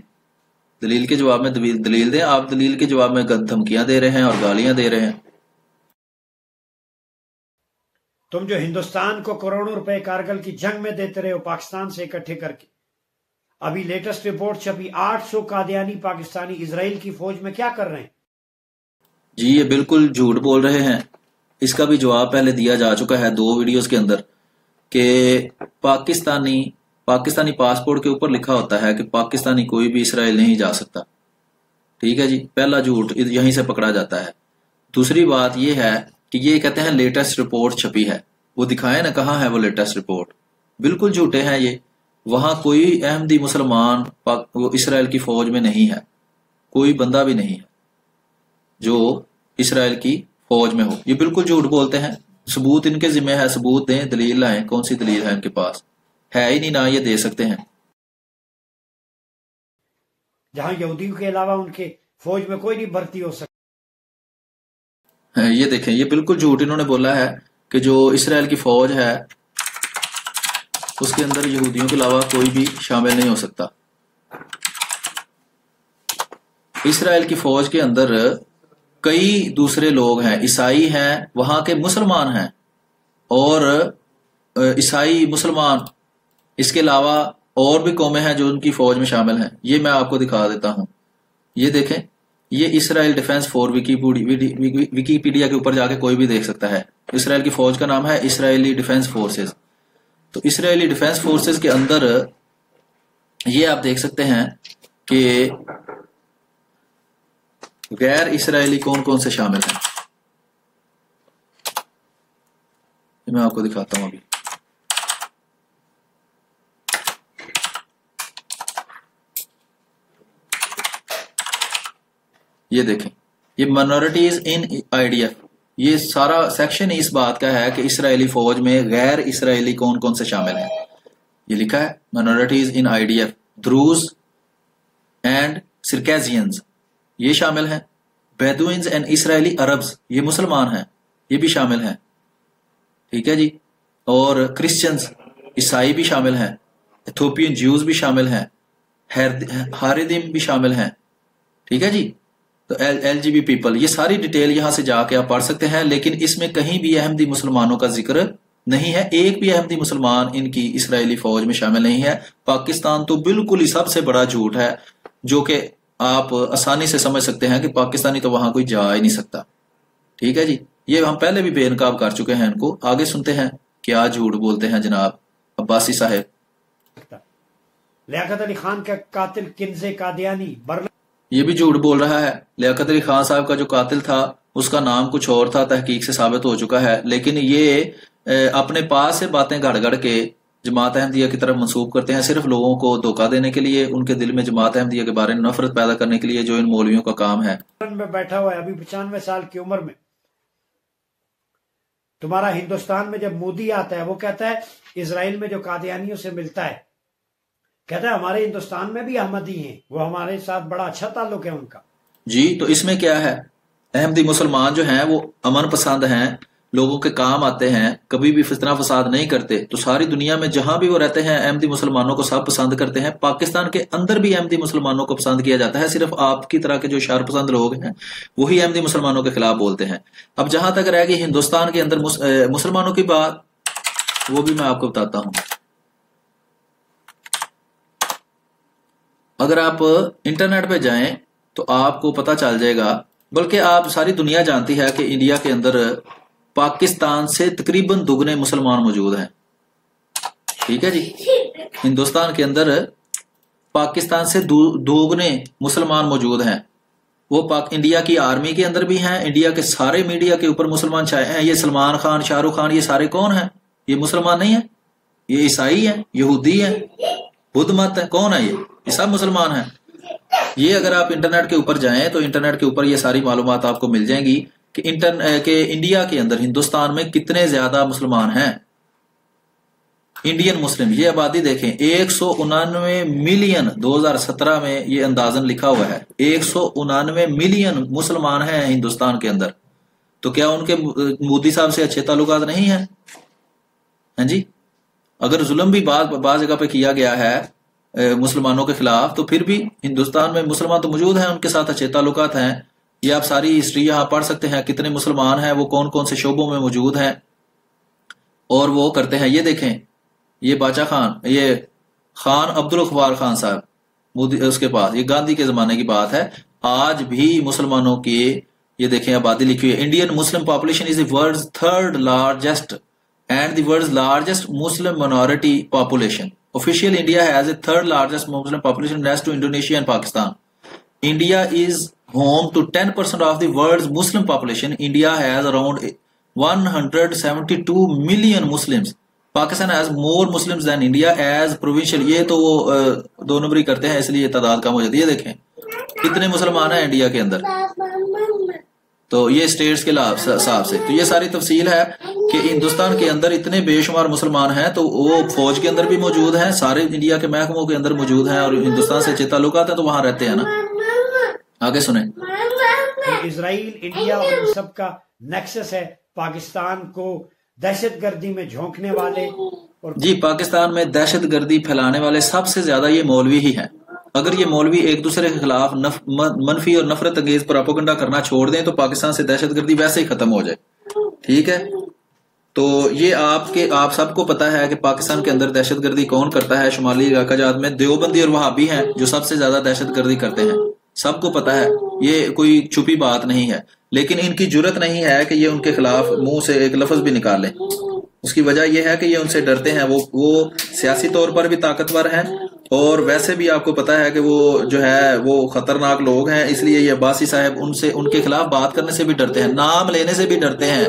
دلیل کے جواب میں دلیل دیں۔ آپ دلیل کے جواب میں دھمکیاں دے رہے ہیں اور گالیاں دے رہے ہیں۔ تم جو ہندوستان کو کروڑوں روپے کارگل کی جنگ میں دیتے رہے ہو پاکستان سے اکٹھے کر کے، ابھی لیٹسٹ رپورٹ چھپی 800 قادیانی پاکستانی اسرائیل کی فوج میں کیا کر رہے ہیں؟ جی یہ بالکل جھوٹ بول رہے ہیں، اس کا بھی جواب پہلے دیا جا چکا ہے 2 ویڈیوز کے اندر، کہ پاکستانی پاسپورٹ کے اوپر لکھا ہوتا ہے کہ پاکستانی کوئی بھی اسرائیل نہیں جا سکتا، ٹھیک ہے جی، پہلا جھوٹ یہیں سے پکڑا جاتا ہے۔ دوسری بات یہ ہے کہ یہ کہتے ہیں لیٹسٹ رپورٹ چھپی ہے، وہ دکھائیں نا کہاں ہے وہ لیٹسٹ رپورٹ، بالکل جھوٹے ہیں یہ۔ وہاں کوئی احمدی مسلمان وہ اسرائیل کی فوج میں نہیں ہے، کوئی بندہ بھی نہیں ہے جو اسرائیل کی فوج میں ہو، یہ بالکل جھوٹ بولتے ہیں۔ ثبوت ان کے ذمہ ہے، ثبوت دیں، دلیل لائیں، کون سی دلیل ہے ان کے پاس؟ ہے ہی نہیں، نہ یہ دے سکتے ہیں۔ جہاں یہودیوں کے علاوہ ان کے فوج میں کوئی نہیں بھرتی ہو سکتا۔ یہ دیکھیں، یہ بالکل جھوٹ انہوں نے بولا ہے کہ جو اسرائیل کی فوج ہے اس کے اندر یہودیوں کے علاوہ کوئی بھی شامل نہیں ہو سکتا۔ اسرائیل کی فوج کے اندر کئی دوسرے لوگ ہیں، عیسائی ہیں، وہاں کے مسلمان ہیں، اور عیسائی مسلمان، اس کے علاوہ اور بھی قومیں ہیں جو ان کی فوج میں شامل ہیں۔ یہ میں آپ کو دکھا دیتا ہوں، یہ دیکھیں، یہ اسرائیل ڈیفنس فور ویکیپیڈیا کے اوپر جا کے کوئی بھی دیکھ سکتا ہے۔ اسرائیل کی فوج کا نام ہے اسرائیلی ڈیفنس فورسز۔ تو اسرائیلی ڈیفنس فورسز کے اندر یہ آپ دیکھ سکتے ہیں کہ غیر اسرائیلی کون کون سے شامل ہیں۔ میں آپ کو دکھاتا ہوں ابھی. یہ دیکھیں، یہ منورٹیز ان IDF، یہ سارا سیکشن اس بات کا ہے کہ اسرائیلی فوج میں غیر اسرائیلی کون کون سے شامل ہیں. یہ لکھا ہے منورٹیز ان IDF، دروز اینڈ سرکیزینز یہ شامل ہیں، بیدوئنز اینڈ اسرائیلی عربز یہ مسلمان ہیں، یہ بھی شامل ہیں. ٹھیک ہے جی. اور کرسچنز عیسائی بھی شامل ہیں، ایتھوپین جیوز بھی شامل ہیں، ہاردیم بھی شامل ہیں. ٹھیک ہے جی. تو LGB پیپل، یہ ساری ڈیٹیل یہاں سے جا کے آپ پڑھ سکتے ہیں، لیکن اس میں کہیں بھی احمدی مسلمانوں کا ذکر نہیں ہے. ایک بھی احمدی مسلمان ان کی اسرائیلی فوج میں شامل نہیں ہے. پاکستان تو بالکل ہی سب سے بڑا جھوٹ ہے، جو کہ آپ آسانی سے سمجھ سکتے ہیں کہ پاکستانی تو وہاں کوئی جا ہی نہیں سکتا. ٹھیک ہے جی. یہ ہم پہلے بھی بے نقاب کر چکے ہیں ان کو. آگے سنتے ہیں کیا جھوٹ بولتے ہیں جناب عباسی صاحب. لیاقت علی خان کا قاتل کنزے قادیانی یہ بھی جھوٹ بول رہا ہے. لیاقت علی خان صاحب کا جو قاتل تھا اس کا نام کچھ اور تھا، تحقیق سے ثابت ہو چکا ہے، لیکن یہ اپنے پاس سے باتیں گھڑ گھڑ کے جماعت احمدیہ کی طرف منسوب کرتے ہیں، صرف لوگوں کو دھوکہ دینے کے لیے، ان کے دل میں جماعت احمدیہ کے بارے میں نفرت پیدا کرنے کے لیے، جو ان مولویوں کا کام ہے. میں بیٹھا ہوا ہے ابھی 95 سال کی عمر میں. تمہارا ہندوستان میں جب مودی آتا ہے وہ کہتا ہے اسرائیل میں جو قادیانیوں سے ملتا ہے، کہتا ہے ہمارے ہندوستان میں بھی احمدی ہیں، وہ ہمارے ساتھ بڑا اچھا تعلق ہے ان کا. جی. تو اس میں کیا ہے؟ احمدی مسلمان جو ہیں وہ امن پسند ہیں، لوگوں کے کام آتے ہیں، کبھی بھی فتنہ فساد نہیں کرتے. تو ساری دنیا میں جہاں بھی وہ رہتے ہیں احمدی مسلمانوں کو سب پسند کرتے ہیں. پاکستان کے اندر بھی احمدی مسلمانوں کو پسند کیا جاتا ہے. صرف آپ کی طرح کے جو شر پسند لوگ ہیں وہی احمدی مسلمانوں کے خلاف بولتے ہیں. اب جہاں تک رہ گئی ہندوستان کے اندر مسلمانوں کی بات، وہ بھی میں آپ کو بتاتا ہوں. اگر آپ انٹرنیٹ پہ جائیں تو آپ کو پتہ چل جائے گا، بلکہ آپ ساری دنیا جانتی ہے کہ انڈیا کے اندر پاکستان سے تقریباً دگنے مسلمان موجود ہیں. ٹھیک ہے جی. ہندوستان کے اندر پاکستان سے دوگنے مسلمان موجود ہیں. وہ انڈیا کی آرمی کے اندر بھی ہیں، انڈیا کے سارے میڈیا کے اوپر مسلمان چھائے ہیں. یہ سلمان خان، شاہ رخ خان، یہ سارے کون ہیں؟ یہ مسلمان نہیں ہیں، یہ عیسائی ہیں، یہودی ہیں، بدھ مت ہے. کون ہے یہ سب مسلمان ہیں. یہ اگر آپ انٹرنیٹ کے اوپر جائیں تو انٹرنیٹ کے اوپر یہ ساری معلومات آپ کو مل جائیں گی کہ انڈیا کے اندر، ہندوستان میں کتنے زیادہ مسلمان ہیں. انڈین مسلم، یہ آبادی دیکھیں 199 ملین 2017 میں یہ اندازن لکھا ہوا ہے. 199 ملین مسلمان ہیں ہندوستان کے اندر. تو کیا ان کے مودی صاحب سے اچھے تعلقات نہیں ہیں؟ ہاں جی. اگر ظلم بھی بعض جگہ پہ کیا گیا ہے مسلمانوں کے خلاف، تو پھر بھی ہندوستان میں مسلمان تو موجود ہیں، ان کے ساتھ اچھے تعلقات ہیں. یہ آپ ساری ہسٹری یہاں پڑھ سکتے ہیں، کتنے مسلمان ہیں، وہ کون کون سے شعبوں میں موجود ہیں اور وہ کرتے ہیں. یہ دیکھیں، یہ باچا خان، یہ خان عبدالغفار خان صاحب مودی اس کے پاس، یہ گاندھی کے زمانے کی بات ہے. آج بھی مسلمانوں کی یہ دیکھیں آبادی لکھی ہوئی ہے. Indian Muslim population is the world's third largest and the world's largest Muslim minority population. Official India has a third largest Muslim population next to Indonesia and Pakistan. India is home to 10% of the world's Muslim population. India has around 172 million Muslims. Pakistan has more Muslims than India as provincial. یہ تو وہ دو نمبری کرتے ہیں، اس لیے تعداد کم ہو جاتی ہے. یہ دیکھیں کتنے مسلمان ہیں انڈیا کے اندر. تو یہ اسٹیٹس کے حساب سے. تو یہ ساری تفصیل ہے کہ ہندوستان کے اندر اتنے بے شمار مسلمان ہیں، تو وہ فوج کے اندر بھی موجود ہیں، سارے انڈیا کے محکموں کے اندر موجود ہیں، اور ہندوستان سے اچھے تعلقات ہیں تو وہاں رہتے ہیں نا. آگے سنیں. اسرائیل، انڈیا اور ان سب کا نیکسس ہے پاکستان کو دہشت گردی میں جھونکنے والے. جی، پاکستان میں دہشت گردی پھیلانے والے سب سے زیادہ یہ مولوی ہی ہیں. اگر یہ مولوی ایک دوسرے کے خلاف منفی اور نفرت انگیز پراپوگنڈا کرنا چھوڑ دیں تو پاکستان سے دہشت گردی ویسے ہی ختم ہو جائے. ٹھیک ہے. تو یہ آپ سب کو پتا ہے کہ پاکستان کے اندر دہشت گردی کون کرتا ہے. شمالی علاقہ جات میں دیوبندی اور وہابی ہیں جو سب سے زیادہ دہشت گردی کرتے ہیں. سب کو پتا ہے، یہ کوئی چھپی بات نہیں ہے. لیکن ان کی جرت نہیں ہے کہ یہ ان کے خلاف منہ سے ایک لفظ بھی نکال لیں. اس کی وجہ یہ ہے کہ یہ ان سے ڈرتے ہیں. وہ سیاسی طور پر بھی طاقتور ہیں، اور ویسے بھی آپ کو پتا ہے کہ وہ جو ہے وہ خطرناک لوگ ہیں. اس لیے یہ عباسی صاحب ان کے خلاف بات کرنے سے بھی ڈرتے ہیں، نام لینے سے بھی ڈرتے ہیں.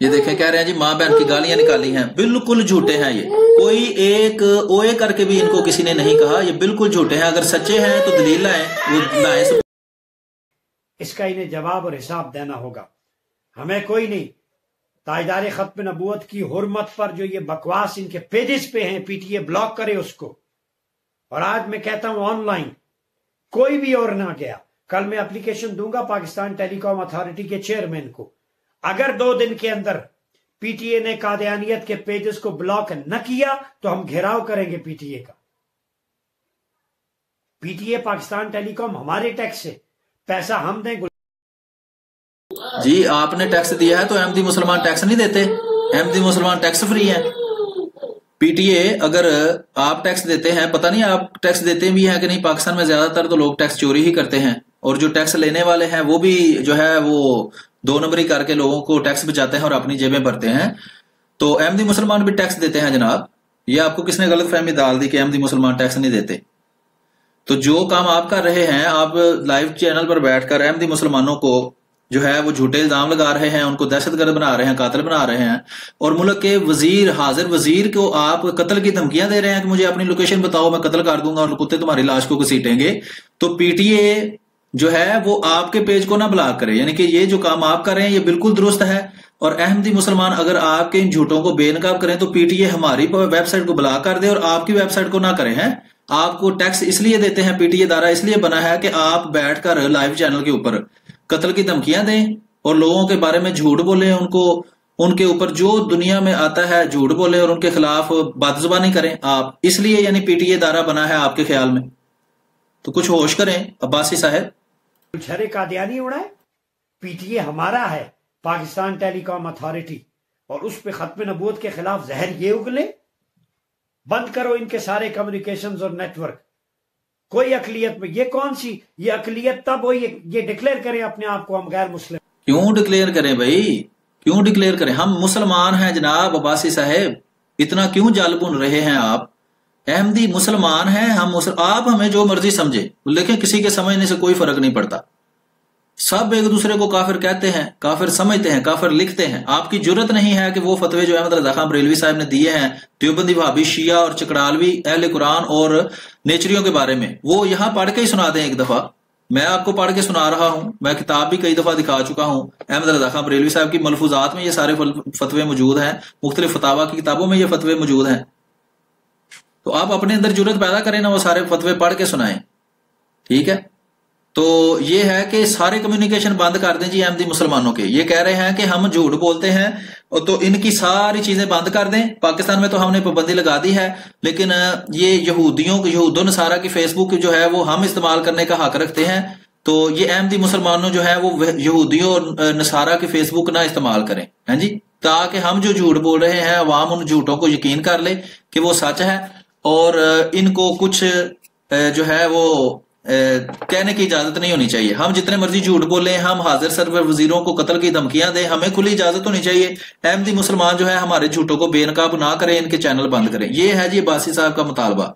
یہ دیکھیں کہہ رہے ہیں جی ماں بہن کی گالیاں نکالی ہیں، بالکل جھوٹے ہیں یہ، کوئی ایک اوے کر کے بھی ان کو کسی نے نہیں کہا، یہ بالکل جھوٹے ہیں، اگر سچے ہیں تو دلیل لائیں، وہ لائیں۔ اس کا انہیں جواب اور حساب دینا ہوگا، ہمیں کوئی نہیں۔ تاجدار ختم نبوت کی حرمت پر جو یہ بکواس ان کے پیجز پہ ہیں، پی ٹی اے بلاک کرے اس کو۔ اور آج میں کہتا ہوں آن لائن کوئی بھی اور نہ گیا، کل میں اپلیکیشن دوں گا پاکستان ٹیلی کام اتھارٹی کے چیئرمین کو، اگر 2 دن کے اندر پی ٹی اے نے قادیانیت کے پیجز کو بلاک نہ کیا تو ہم گھیراؤ کریں گے پی ٹی اے کا۔ پی ٹی اے پاکستان ٹیلی کام ہمارے ٹیکس سے، پیسہ ہم دیں۔ جی آپ نے ٹیکس دیا ہے تو احمدی مسلمان ٹیکس نہیں دیتے، احمدی مسلمان ٹیکس فری ہیں۔ پی ٹی اے اگر آپ ٹیکس دیتے ہیں، پتہ نہیں آپ ٹیکس دیتے بھی ہیں کہ نہیں، پاکستان میں زیادہ تر تو لوگ ٹیکس چوری ہی کرتے ہیں، اور جو ٹیکس لینے والے ہیں وہ بھی جو ہے وہ 2 نمبری کر کے لوگوں کو ٹیکس بچاتے ہیں اور اپنی جیبیں بھرتے ہیں۔ تو احمدی مسلمان بھی ٹیکس دیتے ہیں جناب، یہ آپ کو کس نے غلط فہمی ڈال دی کہ احمدی مسلمان ٹیکس نہیں دیتے؟ تو جو کام آپ کر رہے ہیں، آپ لائیو چینل پر بیٹھ کر احمدی مسلمانوں کو جو ہے وہ جھوٹے الزام لگا رہے ہیں، ان کو دہشت گرد بنا رہے ہیں، قاتل بنا رہے ہیں، اور ملک کے وزیر، حاضر وزیر کو آپ قتل کی دھمکیاں دے رہے ہیں کہ مجھے اپنی لوکیشن بتاؤ، میں قتل کر دوں گا اور کتے تمہاری لاش کو گھسیٹیں گے۔ تو پی ٹی اے جو ہے وہ آپ کے پیج کو نہ بلاک کرے، یعنی کہ یہ جو کام آپ کر رہے ہیں یہ بالکل درست ہے، اور احمدی مسلمان اگر آپ کے ان جھوٹوں کو بے نقاب کریں تو پی ٹی اے ہماری ویب سائٹ کو بلاک کر دے اور آپ کی ویب سائٹ کو نہ کرے ہیں۔ آپ کو ٹیکس اس لیے دیتے ہیں، پی ٹی اے ادارہ اس لیے بنا ہے کہ آپ بیٹھ کر لائیو چینل کے اوپر قتل کی دھمکیاں دیں اور لوگوں کے بارے میں جھوٹ بولیں، ان کے اوپر جو دنیا میں آتا ہے جھوٹ بولیں اور ان کے خلاف بد زبانی کریں آپ، اس لیے یعنی پی ٹی اے ادارہ بنا ہے آپ کے خیال میں؟ تو کچھ ہوش کریں عباسی صاحب۔ چھرے قادیانی اڑائے، پی ٹی اے ہمارا ہے، پاکستان ٹیلی کام اتھارٹی، اور اس پہ ختم نبوت کے خلاف زہر یہ اگلے۔ بند کرو ان کے سارے کمیونیکیشنز اور نیٹ ورک، کوئی اقلیت میں، یہ کون سی یہ اقلیت تب ہو یہ ڈکلیئر کریں اپنے آپ کو ہم غیر مسلم۔ کیوں ڈکلیئر کریں بھائی، کیوں ڈکلیئر کریں؟ ہم مسلمان ہیں جناب عباسی صاحب، اتنا کیوں جال بن رہے ہیں آپ؟ احمدی مسلمان ہیں ہم، آپ ہمیں جو مرضی سمجھے، لیکن کسی کے سمجھنے سے کوئی فرق نہیں پڑتا، سب ایک دوسرے کو کافر کہتے ہیں، کافر سمجھتے ہیں، کافر لکھتے ہیں۔ آپ کی جرت نہیں ہے کہ وہ فتوے جو احمد رضا خان بریلوی صاحب نے دیے ہیں دیوبندی وہابی شیعہ اور چکڑالوی اہل قرآن اور نیچریوں کے بارے میں، وہ یہاں پڑھ کے ہی سنا دیں ایک دفعہ۔ میں آپ کو پڑھ کے سنا رہا ہوں، میں کتاب بھی کئی دفعہ دکھا چکا ہوں، احمد رضا خان بریلوی صاحب کی ملفوظات میں یہ سارے فتوے موجود ہیں، مختلف فتاوا کی کتابوں میں یہ فتوے موجود ہیں۔ تو آپ اپنے اندر جرت پیدا کریں نا، وہ سارے فتوے پڑھ کے سنائیں، ٹھیک ہے؟ تو یہ ہے کہ سارے کمیونیکیشن بند کر دیں جی احمدی مسلمانوں کے۔ یہ کہہ رہے ہیں کہ ہم جھوٹ بولتے ہیں، تو ان کی ساری چیزیں بند کر دیں۔ پاکستان میں تو ہم نے پابندی لگا دی ہے، لیکن یہ یہود و نصارہ کی فیس بک جو ہے وہ ہم استعمال کرنے کا حق رکھتے ہیں، تو یہ احمدی مسلمانوں جو ہے وہ یہودیوں اور نصارہ کی فیس بک نہ استعمال کریں، ہیں جی، تاکہ ہم جو جھوٹ بول رہے ہیں عوام ان جھوٹوں کو یقین کر لے کہ وہ سچ ہے، اور ان کو کچھ جو ہے وہ کہنے کی اجازت نہیں ہونی چاہیے۔ ہم جتنے مرضی جھوٹ بولیں، ہم حاضر سرور وزیروں کو قتل کی دھمکیاں دیں، ہمیں کھلی اجازت ہونی چاہیے۔ احمدی مسلمان جو ہے ہمارے جھوٹوں کو بے نقاب نہ کریں، ان کے چینل بند کریں۔ یہ ہے جی عباسی صاحب کا مطالبہ۔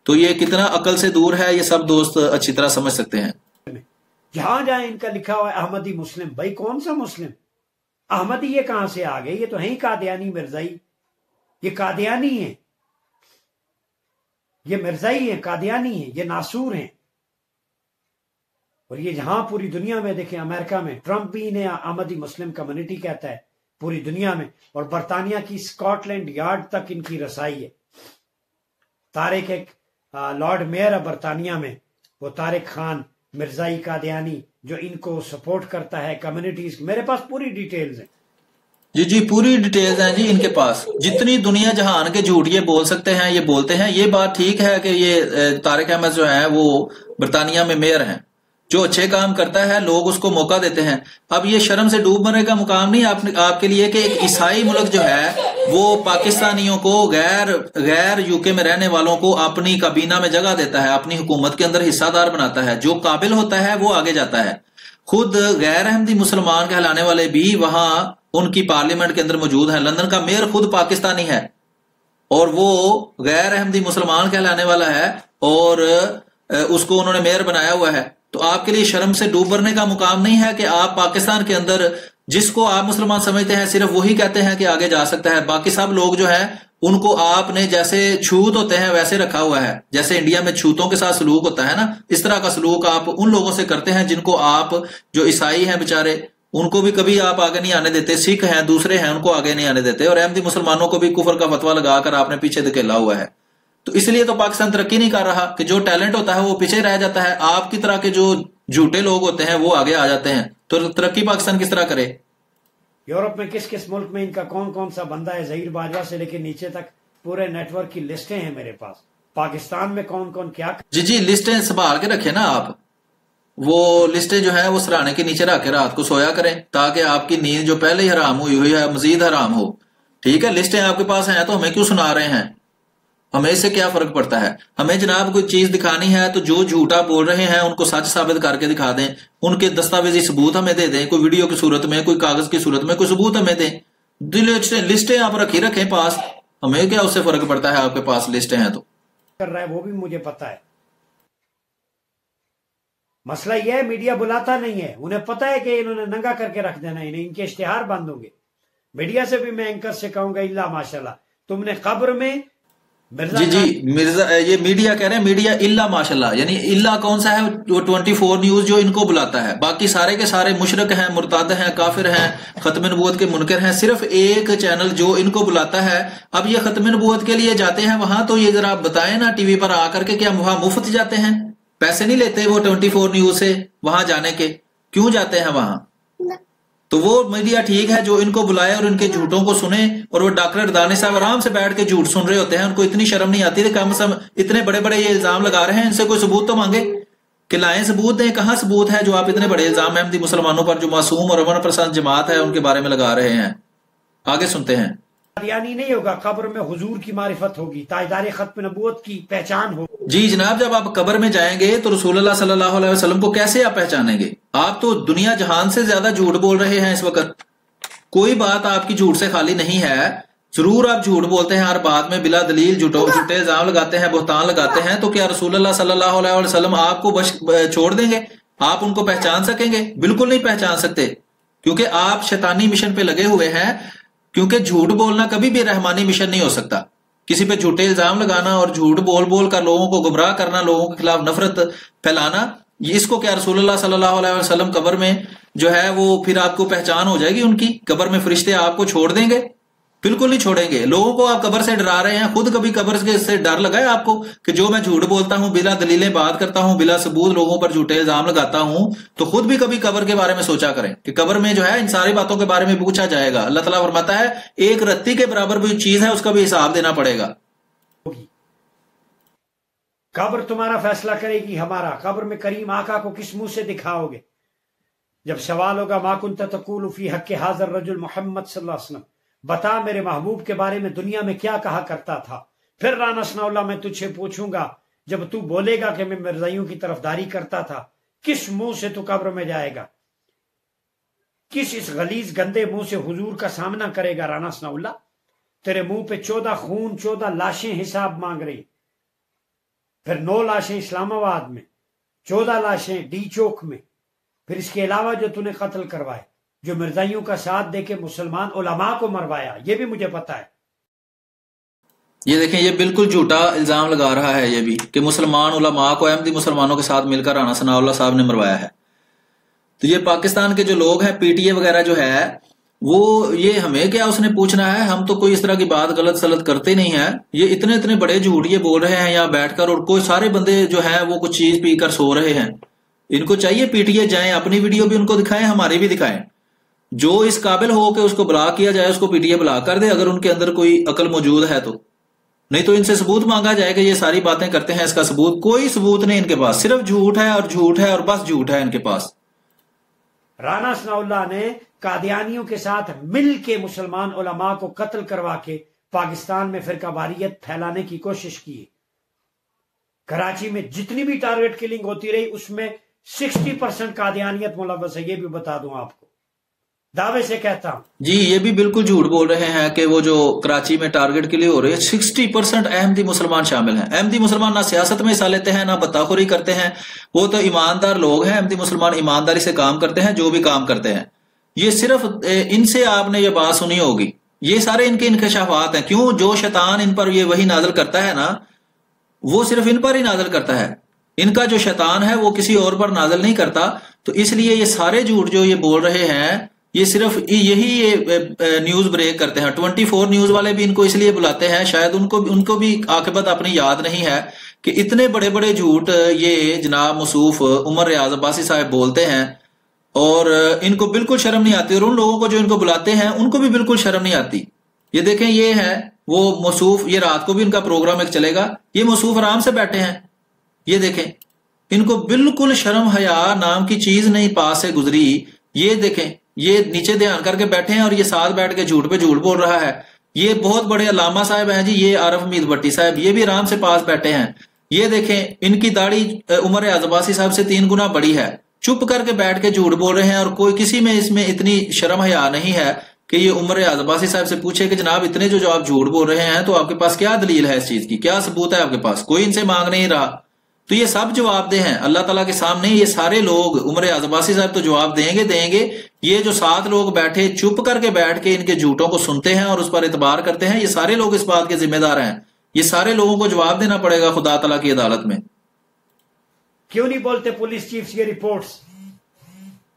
تو یہ کتنا عقل سے دور ہے یہ سب دوست اچھی طرح سمجھ سکتے ہیں۔ جہاں جائیں ان کا لکھا ہوا ہے احمدی مسلم، بھائی کون سا مسلم؟ احمدی یہ کہاں سے آ گئے؟ یہ تو ہیں ہی قادیانی مرزائی، یہ قادیانی ہیں، یہ مرزائی ہیں، قادیانی ہیں، یہ ناسور ہیں۔ اور یہ جہاں پوری دنیا میں دیکھیں، امریکہ میں ٹرمپ بھی انہیں احمدی مسلم کمیونٹی کہتا ہے پوری دنیا میں، اور برطانیہ کی اسکاٹ لینڈ یارڈ تک ان کی رسائی ہے۔ طارق ایک لارڈ میئر ہے برطانیہ میں، وہ طارق خان مرزائی قادیانی، جو ان کو سپورٹ کرتا ہے کمیونٹیز۔ میرے پاس پوری ڈیٹیلز ہیں جی پوری ڈیٹیلز ہیں جی ان کے پاس، جتنی دنیا جہان کے جھوٹ یہ بول سکتے ہیں یہ بولتے ہیں۔ یہ بات ٹھیک ہے کہ یہ طارق احمد جو ہے وہ برطانیہ میں میئر ہیں، جو اچھے کام کرتا ہے لوگ اس کو موقع دیتے ہیں۔ اب یہ شرم سے ڈوب مرنے کا مقام نہیں آپ کے لیے کہ ایک عیسائی ملک جو ہے وہ پاکستانیوں کو، غیر یو کے میں رہنے والوں کو اپنی کابینہ میں جگہ دیتا ہے، اپنی حکومت کے اندر حصہ دار بناتا ہے۔ جو قابل ہوتا ہے وہ آگے جاتا ہے۔ خود غیر احمدی مسلمان کہلانے والے بھی وہاں ان کی پارلیمنٹ کے اندر موجود ہیں۔ لندن کا میئر خود پاکستانی ہے اور وہ غیر احمدی مسلمان کہلانے والا ہے، اور اس کو انہوں نے میئر بنایا ہوا ہے۔ تو آپ کے لیے شرم سے ڈوب مرنے کا مقام نہیں ہے کہ آپ پاکستان کے اندر جس کو آپ مسلمان سمجھتے ہیں صرف وہی کہتے ہیں کہ آگے جا سکتا ہے، باقی سب لوگ جو ہے ان کو آپ نے جیسے چھوت ہوتے ہیں ویسے رکھا ہوا ہے، جیسے انڈیا میں چھوتوں کے ساتھ سلوک ہوتا ہے نا، اس طرح کا سلوک آپ ان لوگوں سے کرتے ہیں جن کو آپ، جو عیسائی ہیں بیچارے، ان کو بھی کبھی آپ آگے نہیں آنے دیتے، سکھ ہیں دوسرے ہیں ان کو آگے نہیں آنے دیتے، اور احمدی مسلمانوں کو بھی کفر کا فتویٰ لگا کر آپ نے پیچھے دھکیلا ہوا ہے۔ تو اس لیے تو پاکستان ترقی نہیں کر رہا کہ جو ٹیلنٹ ہوتا ہے وہ پیچھے رہ جاتا ہے، آپ کی طرح کے جو جھوٹے لوگ ہوتے ہیں وہ آگے آ جاتے ہیں، تو ترقی پاکستان کس طرح کرے؟ یورپ میں کس کس ملک میں ان کا کون کون سا بندہ ہے، ظہیر باجوہ سے لے کے نیچے تک پورے نیٹ ورک کی لسٹیں ہیں میرے پاس، پاکستان میں کون کون کیا۔ جی لسٹیں سنبھال کے رکھے نا آپ، وہ لسٹیں جو ہیں وہ سرانے کے نیچے رکھ کے رات کو سویا کریں تاکہ آپ کی نیند جو پہلے ہی حرام ہوئی ہے مزید حرام ہو، ٹھیک ہے؟ لسٹیں آپ کے پاس ہیں تو ہمیں کیوں سنا رہے ہیں؟ ہمیں اس سے کیا فرق پڑتا ہے؟ ہمیں جناب کوئی چیز دکھانی ہے تو جو جھوٹا بول رہے ہیں ان کو سچ ثابت کر کے دکھا دیں، ان کے دستاویزی ثبوت ہمیں دے دیں، کوئی ویڈیو کی صورت میں، کوئی کاغذ کی صورت میں کوئی ثبوت ہمیں دیں۔ لسٹیں آپ رکھیں پاس، ہمیں کیا اس سے فرق پڑتا ہے؟ آپ کے پاس لسٹیں ہیں تو کر رہا ہے وہ بھی مجھے پتا ہے۔ مسئلہ یہ ہے میڈیا بلاتا نہیں ہے، انہیں پتا ہے کہ انہوں نے ننگا کر کے رکھ دینا، ان کے اشتہار بند ہوں گے۔ میڈیا سے بھی میں اینکر سے کہوں گا اللہ ماشاءاللہ تم نے قبر میں جی مرزا، یہ میڈیا کہہ رہے ہیں میڈیا اللہ ماشاءاللہ، یعنی اللہ کون سا ہے؟ وہ 24 نیوز جو ان کو بلاتا ہے، باقی سارے کے سارے مشرک ہیں، مرتد ہیں، کافر ہیں، ختم نبوت کے منکر ہیں، صرف ایک چینل جو ان کو بلاتا ہے۔ اب یہ ختم نبوت کے لیے جاتے ہیں وہاں، تو یہ ذرا بتائیں نا ٹی وی پر آ کر کے کیا وہاں مفت جاتے ہیں؟ پیسے نہیں لیتے وہ 24 نیوز سے وہاں جانے کے؟ کیوں جاتے ہیں وہاں؟ تو وہ میڈیا ٹھیک ہے جو ان کو بلائے اور ان کے جھوٹوں کو سنے، اور وہ ڈاکٹر دانے صاحب آرام سے بیٹھ کے جھوٹ سن رہے ہوتے ہیں، ان کو اتنی شرم نہیں آتی کہ کم سے کم اتنے بڑے بڑے یہ الزام لگا رہے ہیں، ان سے کوئی ثبوت تو مانگے کہ لائیں، ثبوت دیں۔ کہاں ثبوت ہے جو آپ اتنے بڑے الزام احمدی مسلمانوں پر، جو معصوم اور امن پسند جماعت ہے، ان کے بارے میں لگا رہے ہیں؟ آگے سنتے ہیں۔ قادیانی نہیں ہوگا، قبر میں حضور کی معرفت ہوگی، تاجدار ختم نبوت کی پہچان ہوگی۔ جی جناب، جب آپ قبر میں جائیں گے تو رسول اللہ صلی اللہ علیہ وسلم کو کیسے آپ پہچانیں گے؟ آپ تو دنیا جہان سے زیادہ جھوٹ بول رہے ہیں اس وقت، کوئی بات آپ کی جھوٹ سے خالی نہیں ہے، ضرور آپ جھوٹ بولتے ہیں ہر بات میں، بلا دلیل جھوٹے الزام لگاتے ہیں، بہتان لگاتے ہیں۔ تو کیا رسول اللہ صلی اللہ علیہ وسلم آپ کو چھوڑ دیں گے؟ آپ ان کو پہچان سکیں گے؟ بالکل نہیں پہچان سکتے، کیونکہ آپ شیطانی مشن پہ لگے ہوئے ہیں، کیونکہ جھوٹ بولنا کبھی بھی رحمانی مشن نہیں ہو سکتا۔ کسی پہ جھوٹے الزام لگانا اور جھوٹ بول کر لوگوں کو گمراہ کرنا، لوگوں کے خلاف نفرت پھیلانا، اس کو کیا رسول اللہ صلی اللہ علیہ وسلم قبر میں جو ہے وہ پھر آپ کو پہچان ہو جائے گی ان کی؟ قبر میں فرشتے آپ کو چھوڑ دیں گے؟ بالکل نہیں چھوڑیں گے۔ لوگوں کو آپ قبر سے ڈرا رہے ہیں، خود کبھی قبر سے ڈر لگا ہے آپ کو کہ جو میں جھوٹ بولتا ہوں، بلا دلیلیں بات کرتا ہوں، بلا ثبوت لوگوں پر جھوٹے الزام لگاتا ہوں، تو خود بھی کبھی قبر کے بارے میں سوچا کریں کہ قبر میں جو ہے ان ساری باتوں کے بارے میں پوچھا جائے گا۔ اللہ تعالیٰ فرماتا ہے ایک رتی کے برابر بھی چیز ہے اس کا بھی حساب دینا پڑے گا۔ قبر تمہارا فیصلہ کرے گی ہمارا۔ قبر میں کریم آقا کو کس منہ سے دکھاؤ گے؟ جب سوال ہوگا ما کنت تقول فی حق ھذا الرجل محمد صلی اللہ علیہ وسلم، بتا میرے محبوب کے بارے میں دنیا میں کیا کہا کرتا تھا؟ پھر رانا ثناء اللہ میں تجھ سے پوچھوں گا جب تو بولے گا کہ میں مرزائیوں کی طرفداری کرتا تھا، کس منہ سے تو قبر میں جائے گا؟ کس اس غلیظ گندے منہ سے حضور کا سامنا کرے گا رانا ثناء اللہ؟ تیرے منہ پہ 14 خون، 14 لاشیں حساب مانگ رہی، پھر 9 لاشیں اسلام آباد میں، 14 لاشیں ڈی چوک میں، پھر اس کے علاوہ جو تو نے قتل کروائے، جو مرزائیوں کا ساتھ دے کے مسلمان علماء کو مروایا، یہ بھی مجھے پتا ہے۔ یہ دیکھیں، یہ بالکل جھوٹا الزام لگا رہا ہے یہ بھی کہ مسلمان علماء کو احمدی مسلمانوں کے ساتھ مل کر رانا ثناء اللہ صاحب نے مروایا ہے۔ تو یہ پاکستان کے جو لوگ ہیں، پی ٹی اے وغیرہ جو ہے، وہ یہ ہمیں کیا اس نے پوچھنا ہے؟ ہم تو کوئی اس طرح کی بات غلط سلط کرتے نہیں ہیں۔ یہ اتنے بڑے جھوٹ یہ بول رہے ہیں یہاں بیٹھ کر، اور کوئی سارے بندے جو ہیں وہ کچھ چیز پی کر سو رہے ہیں۔ ان کو چاہیے پی ٹی اے جائیں، اپنی ویڈیو بھی ان کو دکھائیں، ہماری بھی دکھائیں، جو اس قابل ہو کہ اس کو بلاک کیا جائے اس کو پی ٹی اے بلاک کر دے اگر ان کے اندر کوئی عقل موجود ہے تو، نہیں تو ان سے ثبوت مانگا جائے کہ یہ ساری باتیں کرتے ہیں، اس کا ثبوت کوئی ثبوت نہیں ان کے پاس، صرف جھوٹ ہے اور جھوٹ ہے اور بس جھوٹ ہے ان کے پاس۔ رانا ثناء اللہ نے قادیانیوں کے ساتھ مل کے مسلمان علماء کو قتل کروا کے پاکستان میں فرقہ واریت پھیلانے کی کوشش کی۔ کراچی میں جتنی بھی ٹارگٹ کلنگ ہوتی رہی اس میں 60% قادیانیت ملوث ہے، یہ بھی بتا دوں آپ کو، دعوے سے کہتا ہوں۔ جی یہ بھی بالکل جھوٹ بول رہے ہیں کہ وہ جو کراچی میں ٹارگٹ کے لیے ہو رہے ہیں 60% احمدی مسلمان شامل ہیں۔ احمدی مسلمان نہ سیاست میں حصہ لیتے ہیں، نہ بتاخوری کرتے ہیں، وہ تو ایماندار لوگ ہیں۔ احمدی مسلمان ایمانداری سے کام کرتے ہیں، جو بھی کام کرتے ہیں، یہ صرف ان سے آپ نے یہ بات سنی ہوگی، یہ سارے ان کے انکشافات ہیں. کیوں؟ جو شیطان ان پر یہ وہی نازل کرتا ہے نا، وہ صرف ان پر ہی نازل کرتا ہے. ان کا جو شیطان ہے وہ کسی اور پر نازل نہیں کرتا. تو اس لیے یہ سارے جھوٹ جو یہ بول رہے ہیں، یہ صرف یہی نیوز بریک کرتے ہیں. 24 نیوز والے بھی ان کو اس لیے بلاتے ہیں، شاید ان کو بھی عاقبت اپنی یاد نہیں ہے کہ اتنے بڑے بڑے جھوٹ یہ جناب موصوف عمر ریاض عباسی صاحب بولتے ہیں، اور ان کو بالکل شرم نہیں آتی، اور ان لوگوں کو جو ان کو بلاتے ہیں ان کو بھی بالکل شرم نہیں آتی. یہ دیکھیں، یہ ہے وہ موصوف، یہ رات کو بھی ان کا پروگرام ایک چلے گا، یہ موصوف آرام سے بیٹھے ہیں. یہ دیکھیں، ان کو بالکل شرم حیا نام کی چیز نہیں پاس سے گزری. یہ دیکھیں، یہ نیچے دھیان کر کے بیٹھے ہیں اور یہ ساتھ بیٹھ کے جھوٹ پہ جھوٹ بول رہا ہے. یہ بہت بڑے علامہ صاحب ہیں جی، یہ عارف حمید بھٹی صاحب، یہ بھی آرام سے پاس بیٹھے ہیں. یہ دیکھیں، ان کی داڑھی عمر ریاض عباسی صاحب سے 3 گنا بڑی ہے، چپ کر کے بیٹھ کے جھوٹ بول رہے ہیں، اور کوئی کسی میں اس میں اتنی شرم حیا نہیں ہے کہ یہ عمر ریاض عباسی صاحب سے پوچھے کہ جناب اتنے جو آپ جھوٹ بول رہے ہیں تو آپ کے پاس کیا دلیل ہے اس چیز کی، کیا ثبوت ہے آپ کے پاس؟ کوئی ان سے مانگ نہیں رہا. تو یہ سب جواب دہ ہیں اللہ تعالیٰ کے سامنے. یہ سارے لوگ، عمر ریاض عباسی صاحب تو جواب دیں گے. یہ جو 7 لوگ بیٹھے چپ کر کے بیٹھ کے ان کے جھوٹوں کو سنتے ہیں اور اس پر اعتبار کرتے ہیں، یہ سارے لوگ اس بات کے ذمہ دار ہیں. یہ سارے لوگوں کو جواب دینا پڑے گا خدا تعالیٰ کی عدالت میں. کیوں نہیں بولتے پولیس چیفز یہ رپورٹس؟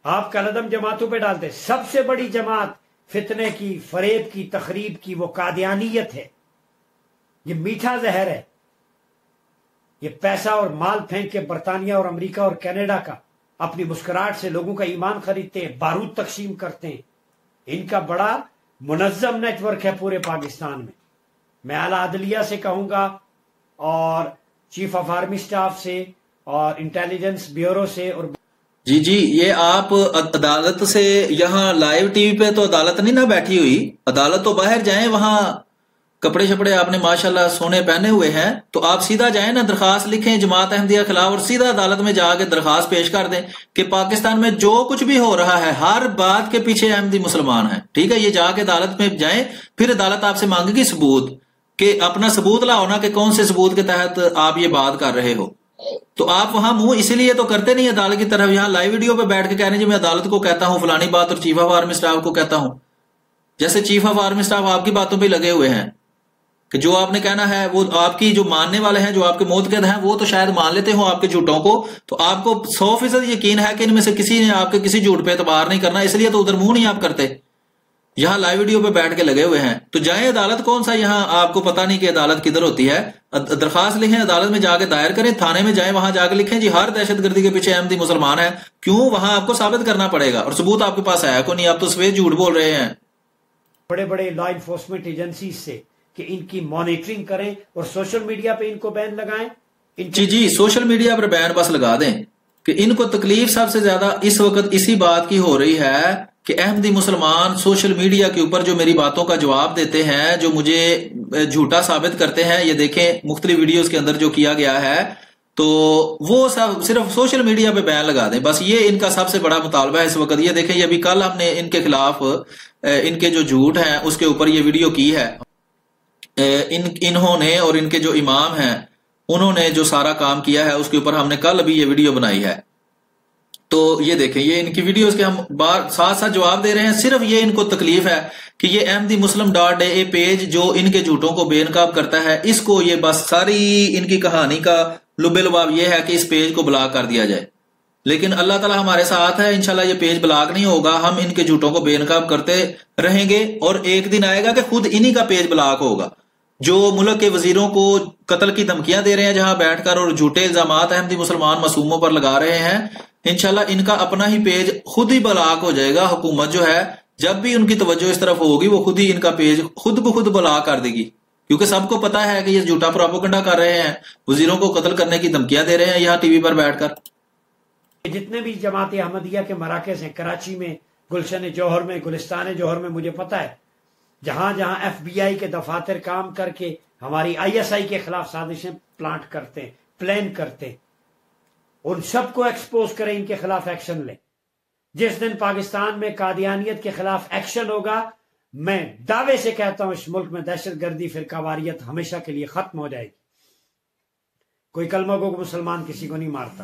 آپ کا قلم جماعتوں پہ ڈالتے. سب سے بڑی جماعت فتنے کی، فریب کی، تخریب کی وہ قادیانیت ہے. یہ میٹھا زہر ہے. یہ پیسہ اور مال پھینک کے برطانیہ اور امریکہ اور کینیڈا کا اپنی مسکراہٹ سے لوگوں کا ایمان خریدتے ہیں، بارود تقسیم کرتے ہیں. ان کا بڑا منظم نیٹ ورک ہے پورے پاکستان میں. میں اعلیٰ عدلیہ سے کہوں گا اور چیف آف آرمی سٹاف سے اور انٹیلیجنس بیورو سے. اور جی یہ آپ عدالت سے، یہاں لائیو ٹی وی پہ تو عدالت نہیں نہ بیٹھی ہوئی، عدالت تو باہر جائیں، وہاں کپڑے شپڑے آپ نے ماشاءاللہ سونے پہنے ہوئے ہیں، تو آپ سیدھا جائیں نا، درخواست لکھیں جماعت احمدیہ خلاف، اور سیدھا عدالت میں جا کے درخواست پیش کر دیں کہ پاکستان میں جو کچھ بھی ہو رہا ہے ہر بات کے پیچھے احمدی مسلمان ہیں. ٹھیک ہے، یہ جا کے عدالت میں جائیں، پھر عدالت آپ سے مانگے گی ثبوت، کہ اپنا ثبوت لاؤ نا کہ کون سے ثبوت کے تحت آپ یہ بات کر رہے ہو. تو آپ وہاں منہ اسی لیے تو کرتے نہیں عدالت کی طرف، یہاں لائیو ویڈیو پہ بیٹھ کے کہہ رہے ہیں جی میں عدالت کو کہتا ہوں فلانی بات، اور چیف آف آرمی اسٹاف کو کہتا ہوں. جیسے چیف آف آرمی اسٹاف آپ کی باتوں پہ لگے ہوئے ہیں کہ جو آپ نے کہنا ہے، وہ آپ کی جو ماننے والے ہیں، جو آپ کے معتقد ہیں، وہ تو شاید مان لیتے ہوں آپ کے جھوٹوں کو. تو آپ کو 100% یقین ہے کہ ان میں سے کسی نے آپ کے کسی جھوٹ پہ اعتبار نہیں کرنا، اس لیے تو ادھر منہ نہیں آپ کرتے، یہاں لائیو ویڈیو پہ بیٹھ کے لگے ہوئے ہیں. تو جائیں عدالت، کون سا یہاں آپ کو پتہ نہیں کہ عدالت کدھر ہوتی ہے. درخواست لکھیں، عدالت میں جا کے دائر کریں، تھانے میں جائیں، وہاں جا کے لکھیں جی ہر دہشت گردی کے پیچھے احمدی مسلمان ہے. کیوں؟ وہاں آپ کو ثابت کرنا پڑے گا، اور ثبوت آپ کے پاس ہے کو نہیں، آپ تو سفید جھوٹ بول رہے ہیں. بڑے بڑے لا انفورسمنٹ ایجنسیز سے کہ ان کی مانیٹرنگ کریں اور سوشل میڈیا پہ ان کو بین لگائیں. جی سوشل میڈیا پر بین بس لگا دیں کہ ان کو تکلیف سب سے زیادہ اس وقت اسی بات کی ہو رہی ہے کہ احمدی مسلمان سوشل میڈیا کے اوپر جو میری باتوں کا جواب دیتے ہیں، جو مجھے جھوٹا ثابت کرتے ہیں، یہ دیکھیں مختلف ویڈیوز کے اندر جو کیا گیا ہے، تو وہ سب صرف سوشل میڈیا پہ بیان لگا دیں. بس یہ ان کا سب سے بڑا مطالبہ ہے اس وقت. یہ دیکھیں، یہ ابھی کل ہم نے ان کے خلاف ان کے جو جھوٹ ہیں اس کے اوپر یہ ویڈیو کی ہے. انہوں نے اور ان کے جو امام ہیں انہوں نے جو سارا کام کیا ہے اس کے اوپر ہم نے کل ابھی یہ ویڈیو بنائی ہے. تو یہ دیکھیں، یہ ان کی ویڈیوز کے ہم ساتھ ساتھ جواب دے رہے ہیں. صرف یہ ان کو تکلیف ہے کہ یہ احمدی مسلم .a پیج جو ان کے جھوٹوں کو بے نقاب کرتا ہے، اس کو یہ بس ساری ان کی کہانی کا لب لباب یہ ہے کہ اس پیج کو بلاک کر دیا جائے. لیکن اللہ تعالیٰ ہمارے ساتھ ہے، انشاءاللہ یہ پیج بلاک نہیں ہوگا. ہم ان کے جھوٹوں کو بے نقاب کرتے رہیں گے، اور ایک دن آئے گا کہ خود انہی کا پیج بلاک ہوگا. جو ملک کے وزیروں کو قتل کی دھمکیاں دے رہے ہیں جہاں بیٹھ کر، اور جھوٹے الزامات احمدی مسلمان معصوموں پر لگا رہے ہیں، انشاءاللہ ان کا اپنا ہی پیج خود ہی بلاک ہو جائے گا. حکومت جو ہے جب بھی ان کی توجہ اس طرف ہوگی وہ خود ہی ان کا پیج خود بخود بلاک کر دے گی، کیونکہ سب کو پتا ہے کہ یہ جھوٹا پروپیگنڈا کر رہے ہیں، وزیروں کو قتل کرنے کی دھمکیاں دے رہے ہیں یہاں ٹی وی پر بیٹھ کر. جتنے بھی جماعت احمدیہ کے مراکز ہیں، کراچی میں، گلشن جوہر میں، گلستان جوہر میں، مجھے پتا ہے جہاں جہاں ایف بی آئی کے دفاتر کام کر کے ہماری ISI کے خلاف سازشیں پلانٹ کرتے ہیں، پلان کرتے ہیں، ان سب کو ایکسپوز کریں، ان کے خلاف ایکشن لیں. جس دن پاکستان میں قادیانیت کے خلاف ایکشن ہوگا، میں دعوے سے کہتا ہوں اس ملک میں دہشت گردی، فرقہ واریت ہمیشہ کے لیے ختم ہو جائے گی. کوئی کلمہ گو مسلمان کسی کو نہیں مارتا.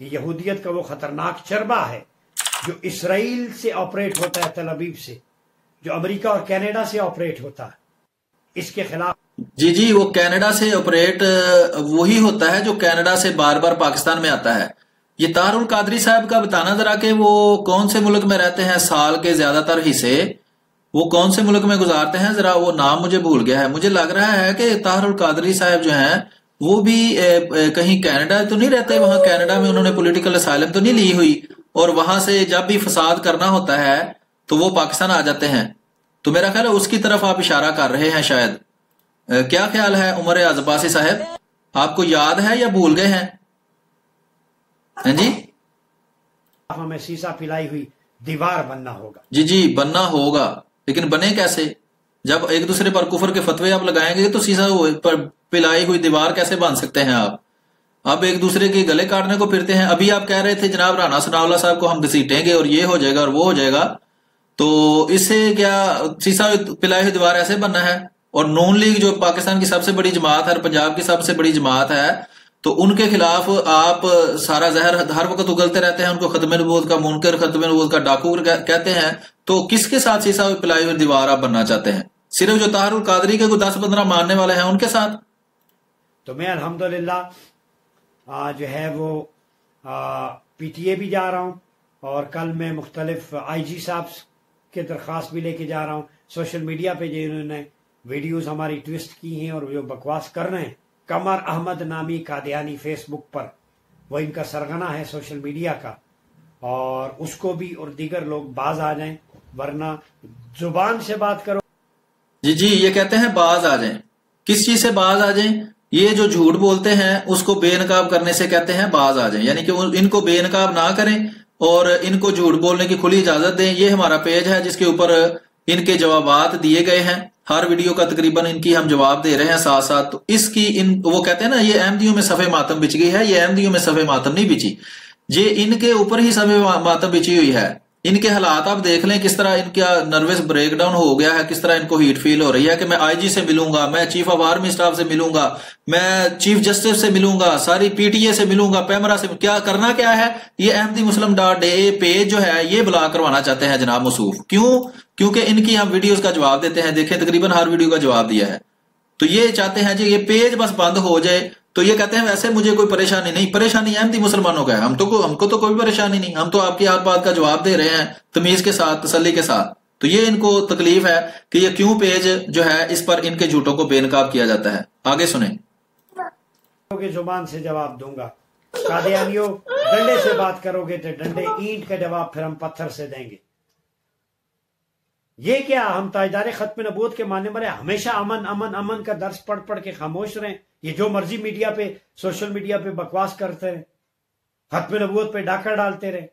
یہ یہودیت کا وہ خطرناک چربہ ہے جو اسرائیل سے آپریٹ ہوتا ہے، تل ابیب سے، جو امریکہ اور کینیڈا سے آپریٹ ہوتا ہے، اس کے خلاف جی وہ کینیڈا سے آپریٹ وہی ہوتا ہے جو کینیڈا سے بار بار پاکستان میں آتا ہے۔ یہ طاہر القادری صاحب کا بتانا ذرا کہ وہ کون سے ملک میں رہتے ہیں، سال کے زیادہ تر حصے وہ کون سے ملک میں گزارتے ہیں، ذرا وہ نام مجھے بھول گیا ہے۔ مجھے لگ رہا ہے کہ طاہر القادری صاحب جو ہیں وہ بھی کہیں کینیڈا تو نہیں رہتے، وہاں کینیڈا میں انہوں نے پولیٹیکل اسائلم تو نہیں لی ہوئی، اور وہاں سے جب بھی فساد کرنا ہوتا ہے تو وہ پاکستان آ جاتے ہیں۔ تو میرا خیال ہے اس کی طرف آپ اشارہ کر رہے ہیں شاید۔ کیا خیال ہے عمر عباسی صاحب، آپ کو یاد ہے یا بھول گئے ہیں؟ جی ہمیں سیسا پلائی ہوئی دیوار بننا ہوگا۔ جی بننا ہوگا، لیکن بنے کیسے؟ جب ایک دوسرے پر کفر کے فتوے آپ لگائیں گے تو سیسا پر پلائی ہوئی دیوار کیسے بن سکتے ہیں آپ ایک دوسرے کے گلے کاٹنے کو پھرتے ہیں۔ ابھی آپ کہہ رہے تھے جناب رانا ثناءاللہ صاحب کو ہم گھسیٹیں گے اور یہ ہو جائے گا اور وہ ہو جائے گا، تو اس سے کیا سیسا پلائی ہوئی دیوار ایسے بننا ہے؟ اور نون لیگ جو پاکستان کی سب سے بڑی جماعت ہے اور پنجاب کی سب سے بڑی جماعت ہے، تو ان کے خلاف آپ سارا زہر ہر وقت اگلتے رہتے ہیں، ان کو ختم نبوت کا منکر، ختم نبوت کا ڈاکو کہتے ہیں، تو کس کے ساتھ سیسا پلائی ہوئی دیوار آپ بننا چاہتے ہیں؟ صرف جو طاہر القادری کے کوئی 10-15 ماننے والے ہیں ان کے ساتھ؟ تو میں الحمدللہ جو ہے وہ پی ٹی اے بھی جا رہا ہوں، اور کل میں مختلف آئی جی صاحب کے درخواست بھی لے کے جا رہا ہوں۔ سوشل میڈیا پہ جو انہوں نے ویڈیوز ہماری ٹویسٹ کی ہیں اور جو بکواس کر رہے ہیں، قمر احمد نامی قادیانی فیس بک پر، وہ ان کا سرغنہ ہے سوشل میڈیا کا، اور اس کو بھی اور دیگر لوگ باز آ جائیں، ورنہ زبان سے بات کرو۔ جی یہ کہتے ہیں باز آ جائیں، کس چیز سے باز آ جائیں؟ یہ جو جھوٹ بولتے ہیں اس کو بے نقاب کرنے سے کہتے ہیں باز آ جائیں، یعنی کہ ان کو بے نقاب نہ کریں اور ان کو جھوٹ بولنے کی کھلی اجازت دیں۔ یہ ہمارا پیج ہے جس کے اوپر ان کے جوابات دیے گئے ہیں، ہر ویڈیو کا تقریباً ان کی ہم جواب دے رہے ہیں ساتھ ساتھ۔ تو اس کی وہ کہتے ہیں نا یہ احمدیوں میں صفحے ماتم بچ گئی ہے، یہ احمدیوں میں صفحے ماتم نہیں بچی، یہ ان کے اوپر ہی صفحے ماتم بچی ہوئی ہے۔ ان کے حالات آپ دیکھ لیں کس طرح ان کا نروس بریک ڈاؤن ہو گیا ہے، کس طرح ان کو ہیٹ فیل ہو رہی ہے کہ میں آئی جی سے ملوں گا، میں چیف آف آرمی اسٹاف سے ملوں گا، میں چیف جسٹس سے ملوں گا، ساری پی ٹی اے سے ملوں گا، پیمرا سے۔ کیا کرنا کیا ہے؟ یہ احمدی مسلم .a پیج جو ہے یہ بلاک کروانا چاہتے ہیں جناب موصوف۔ کیوں؟ کیونکہ ان کی ہم ویڈیوز کا جواب دیتے ہیں، دیکھیں تقریباً ہر ویڈیو کا جواب دیا ہے، تو یہ چاہتے ہیں جی یہ پیج بس بند ہو جائے۔ تو یہ کہتے ہیں ویسے مجھے کوئی پریشانی نہیں، پریشانی احمدی مسلمانوں کا ہے، ہم کو تو کوئی پریشانی نہیں، ہم تو آپ کی ہر بات کا جواب دے رہے ہیں تمیز کے ساتھ، تسلی کے ساتھ۔ تو یہ ان کو تکلیف ہے کہ یہ کیوں پیج جو ہے اس پر ان کے جھوٹوں کو بے نقاب کیا جاتا ہے۔ آگے سنیں۔ زبان سے جواب دوں گا، قادیانیوں ڈنڈے سے بات کرو گے تو ڈنڈے، اینٹ کا جواب پھر ہم پتھر سے دیں گے۔ یہ کیا ہم تاجدار ختم نبوت کے ماننے والے ہمیشہ امن امن امن کا درس پڑھ پڑھ کے خاموش رہیں؟ یہ جو مرضی میڈیا پہ، سوشل میڈیا پہ بکواس کرتے رہے، ختم نبوت پہ ڈاکہ ڈالتے رہے،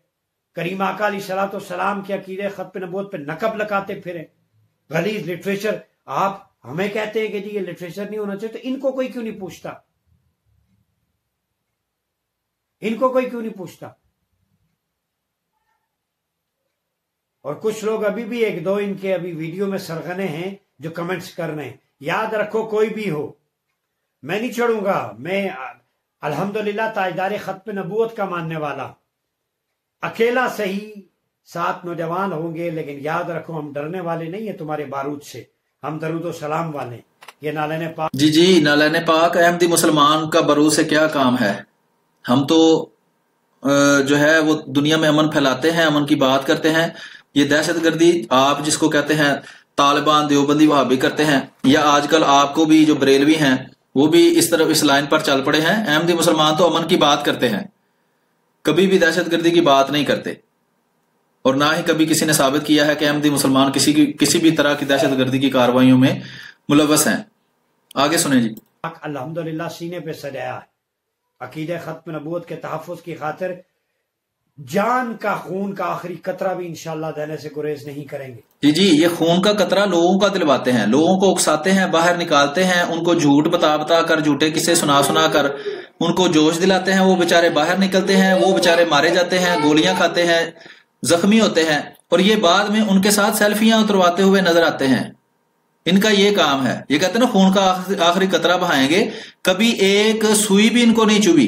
کریم آقا علیہ الصلوۃ والسلام کے عقیدے ختم نبوت پہ نقب لگاتے پھرے، غلیظ لٹریچر۔ آپ ہمیں کہتے ہیں کہ جی یہ لٹریچر نہیں ہونا چاہیے، تو ان کو کوئی کیوں نہیں پوچھتا؟ ان کو کوئی کیوں نہیں پوچھتا؟ اور کچھ لوگ ابھی بھی ایک دو ان کے ابھی ویڈیو میں سرغنے ہیں جو کمنٹس کر رہے ہیں۔ یاد رکھو کوئی بھی ہو، میں نہیں چھوڑوں گا، میں الحمدللہ تاجدار ختم نبوت کا ماننے والا، اکیلا صحیح 7 نوجوان ہوں گے، لیکن یاد رکھو ہم ڈرنے والے نہیں ہیں تمہارے بارود سے، ہم درود و سلام والے۔ یہ نالین پاک، جی نالین پاک احمدی مسلمان کا بارود سے کیا کام ہے؟ ہم تو جو ہے وہ دنیا میں امن پھیلاتے ہیں، امن کی بات کرتے ہیں۔ یہ دہشت گردی آپ جس کو کہتے ہیں طالبان، دیوبندی، وہابی کرتے ہیں، یا آج کل آپ کو بھی جو بریلوی ہیں وہ بھی اس طرف اس لائن پر چل پڑے ہیں۔ احمدی مسلمان تو امن کی بات کرتے ہیں، کبھی بھی دہشت گردی کی بات نہیں کرتے، اور نہ ہی کبھی کسی نے ثابت کیا ہے کہ احمدی مسلمان کسی بھی طرح کی دہشت گردی کی کارروائیوں میں ملوث ہیں۔ آگے سنیں جی۔ الحمدللہ سینے پہ سجایا ہے، عقیدہ ختم نبوت کے تحفظ کی خاطر جان کا، خون کا آخری قطرہ بھی انشاءاللہ دینے سے گریز نہیں کریں گے۔ جی یہ خون کا قطرہ لوگوں کا دلواتے ہیں، لوگوں کو اکساتے ہیں، باہر نکالتے ہیں، ان کو جھوٹ بتا کر، جھوٹے قصے سنا کر ان کو جوش دلاتے ہیں، وہ بےچارے باہر نکلتے ہیں، وہ بےچارے مارے جاتے ہیں، گولیاں کھاتے ہیں، زخمی ہوتے ہیں، اور یہ بعد میں ان کے ساتھ سیلفیاں اترواتے ہوئے نظر آتے ہیں۔ ان کا یہ کام ہے، یہ کہتے ہیں نا خون کا آخری قطرہ بہائیں گے، کبھی ایک سوئی بھی ان کو نہیں چبھی،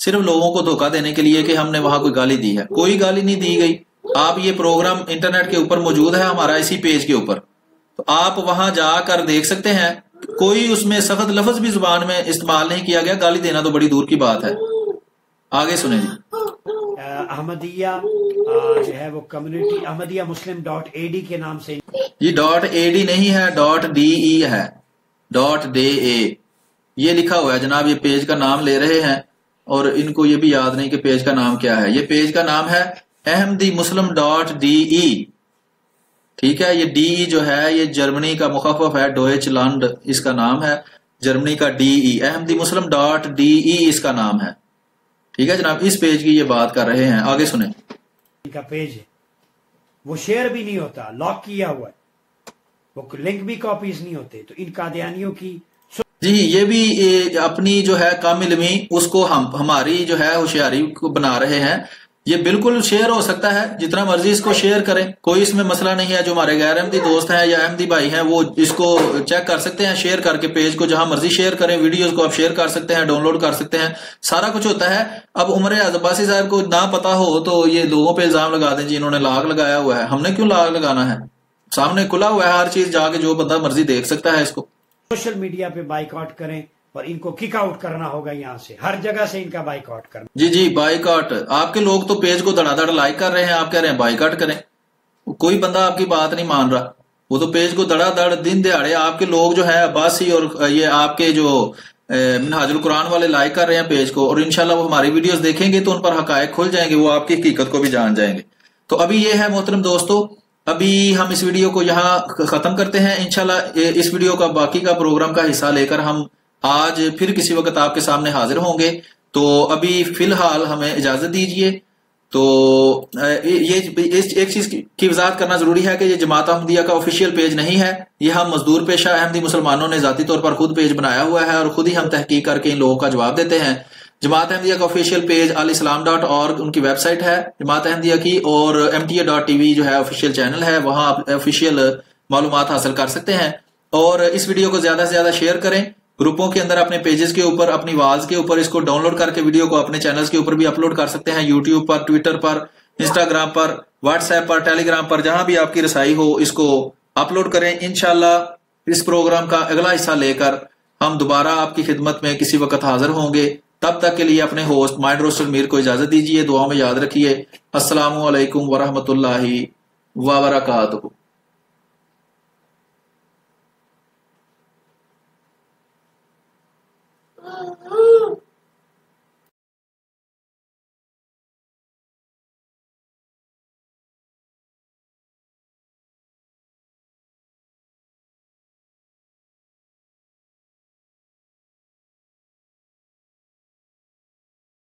صرف لوگوں کو دھوکہ دینے کے لیے کہ ہم نے وہاں کوئی گالی دی ہے. کوئی گالی نہیں دی گئی. آپ یہ پروگرام انٹرنیٹ کے اوپر موجود ہے ہمارا اسی پیج کے اوپر، تو آپ وہاں جا کر دیکھ سکتے ہیں. کوئی اس میں سخت لفظ بھی زبان میں استعمال نہیں کیا گیا. گالی دینا تو بڑی دور کی بات ہے. آگے سنیں جی. احمدیہ جو ہے وہ کمیونٹی احمدیہ مسلم .AD کے نام سے یہ .AD نہیں ہے، .DE ہے، .DE یہ لکھا ہوا ہے جناب. یہ پیج کا نام لے رہے ہیں اور ان کو یہ بھی یاد نہیں کہ پیج کا نام کیا ہے. یہ پیج کا نام ہے احمدی مسلم .DE. ٹھیک ہے. یہ DE جو ہے یہ جرمنی کا مخفف ہے، ڈوئچ لینڈ اس کا نام ہے، جرمنی کا DE. احمدی مسلم .DE اس کا نام ہے. ٹھیک ہے جناب. اس پیج کی یہ بات کر رہے ہیں. آگے سنیں. ان کا پیج ہے وہ شیئر بھی نہیں ہوتا، لاک کیا ہوا ہے، وہ لنک بھی کاپیز نہیں ہوتے. تو ان قادیانیوں کی جی یہ بھی اپنی جو ہے کم علمی اس کو ہماری جو ہے ہوشیاری کو بنا رہے ہیں. یہ بالکل شیئر ہو سکتا ہے، جتنا مرضی اس کو شیئر کریں، کوئی اس میں مسئلہ نہیں ہے. جو ہمارے غیر احمدی دوست ہیں یا احمدی بھائی ہیں وہ اس کو چیک کر سکتے ہیں، شیئر کر کے پیج کو جہاں مرضی شیئر کریں. ویڈیوز کو آپ شیئر کر سکتے ہیں، ڈاؤن لوڈ کر سکتے ہیں، سارا کچھ ہوتا ہے. اب عمر عباسی صاحب کو نہ پتا ہو تو یہ لوگوں پہ الزام لگا دیں جی انہوں نے لاگ لگایا ہوا ہے. ہم نے کیوں لاگ لگانا ہے؟ سامنے کھلا ہوا ہے ہر چیز، جا کے جو بندہ مرضی دیکھ سکتا ہے اس کو. سوشل میڈیا پہ بائیک آؤٹ کریں اور ان کو کک آؤٹ کرنا ہوگا. یہاں سے ہر جگہ سے ان کا بائیک آؤٹ کرنا. جی بائیک آؤٹ. آپ کے لوگ تو پیج کو دڑا دڑ لائک کر رہے ہیں، آپ کہہ رہے ہیں بائیک آؤٹ کریں. کوئی بندہ آپ کی بات نہیں مان رہا. وہ تو پیج کو دڑا دڑ دن دہاڑے آپ کے لوگ جو ہے عباسی اور یہ آپ کے جو منہاج القرآن والے لائک کر رہے ہیں پیج کو، اور انشاءاللہ وہ ہماری ویڈیوز دیکھیں گے تو ان پر حقائق کھل جائیں گے، وہ آپ کی حقیقت کو بھی جان جائیں گے. تو ابھی یہ ہے محترم دوستو، ابھی ہم اس ویڈیو کو یہاں ختم کرتے ہیں. انشاءاللہ اس ویڈیو کا باقی کا پروگرام کا حصہ لے کر ہم آج پھر کسی وقت آپ کے سامنے حاضر ہوں گے. تو ابھی فی الحال ہمیں اجازت دیجیے. تو یہ ایک چیز کی وضاحت کرنا ضروری ہے کہ یہ جماعت احمدیہ کا آفیشیل پیج نہیں ہے. یہ ہم مزدور پیشہ احمدی مسلمانوں نے ذاتی طور پر خود پیج بنایا ہوا ہے اور خود ہی ہم تحقیق کر کے ان لوگوں کا جواب دیتے ہیں. جماعت احمدیہ کا آفیشیل پیج alislam.org ان کی ویب سائٹ ہے جماعت احمدیہ کی، اور MTA.TV جو ہے آفیشیل چینل ہے، وہاں آپ آفیشیل معلومات حاصل کر سکتے ہیں. اور اس ویڈیو کو زیادہ سے زیادہ شیئر کریں گروپوں کے اندر، اپنے پیجز کے اوپر، اپنی واز کے اوپر. اس کو ڈاؤن لوڈ کر کے ویڈیو کو اپنے چینلز کے اوپر بھی اپلوڈ کر سکتے ہیں، یوٹیوب پر، ٹویٹر پر، انسٹاگرام پر، واٹس ایپ پر، ٹیلی گرام پر، جہاں بھی آپ کی رسائی ہو اس کو اپلوڈ کریں. انشاءاللہ اس پروگرام کا اگلا حصہ لے کر ہم دوبارہ آپ کی خدمت میں کسی وقت حاضر ہوں گے. تب تک کے لیے اپنے ہوسٹ مائنڈ روسٹر میر کو اجازت دیجیے. دعاؤں میں یاد رکھیے. السلام علیکم ورحمۃ اللہ وبرکاتہ. Oh.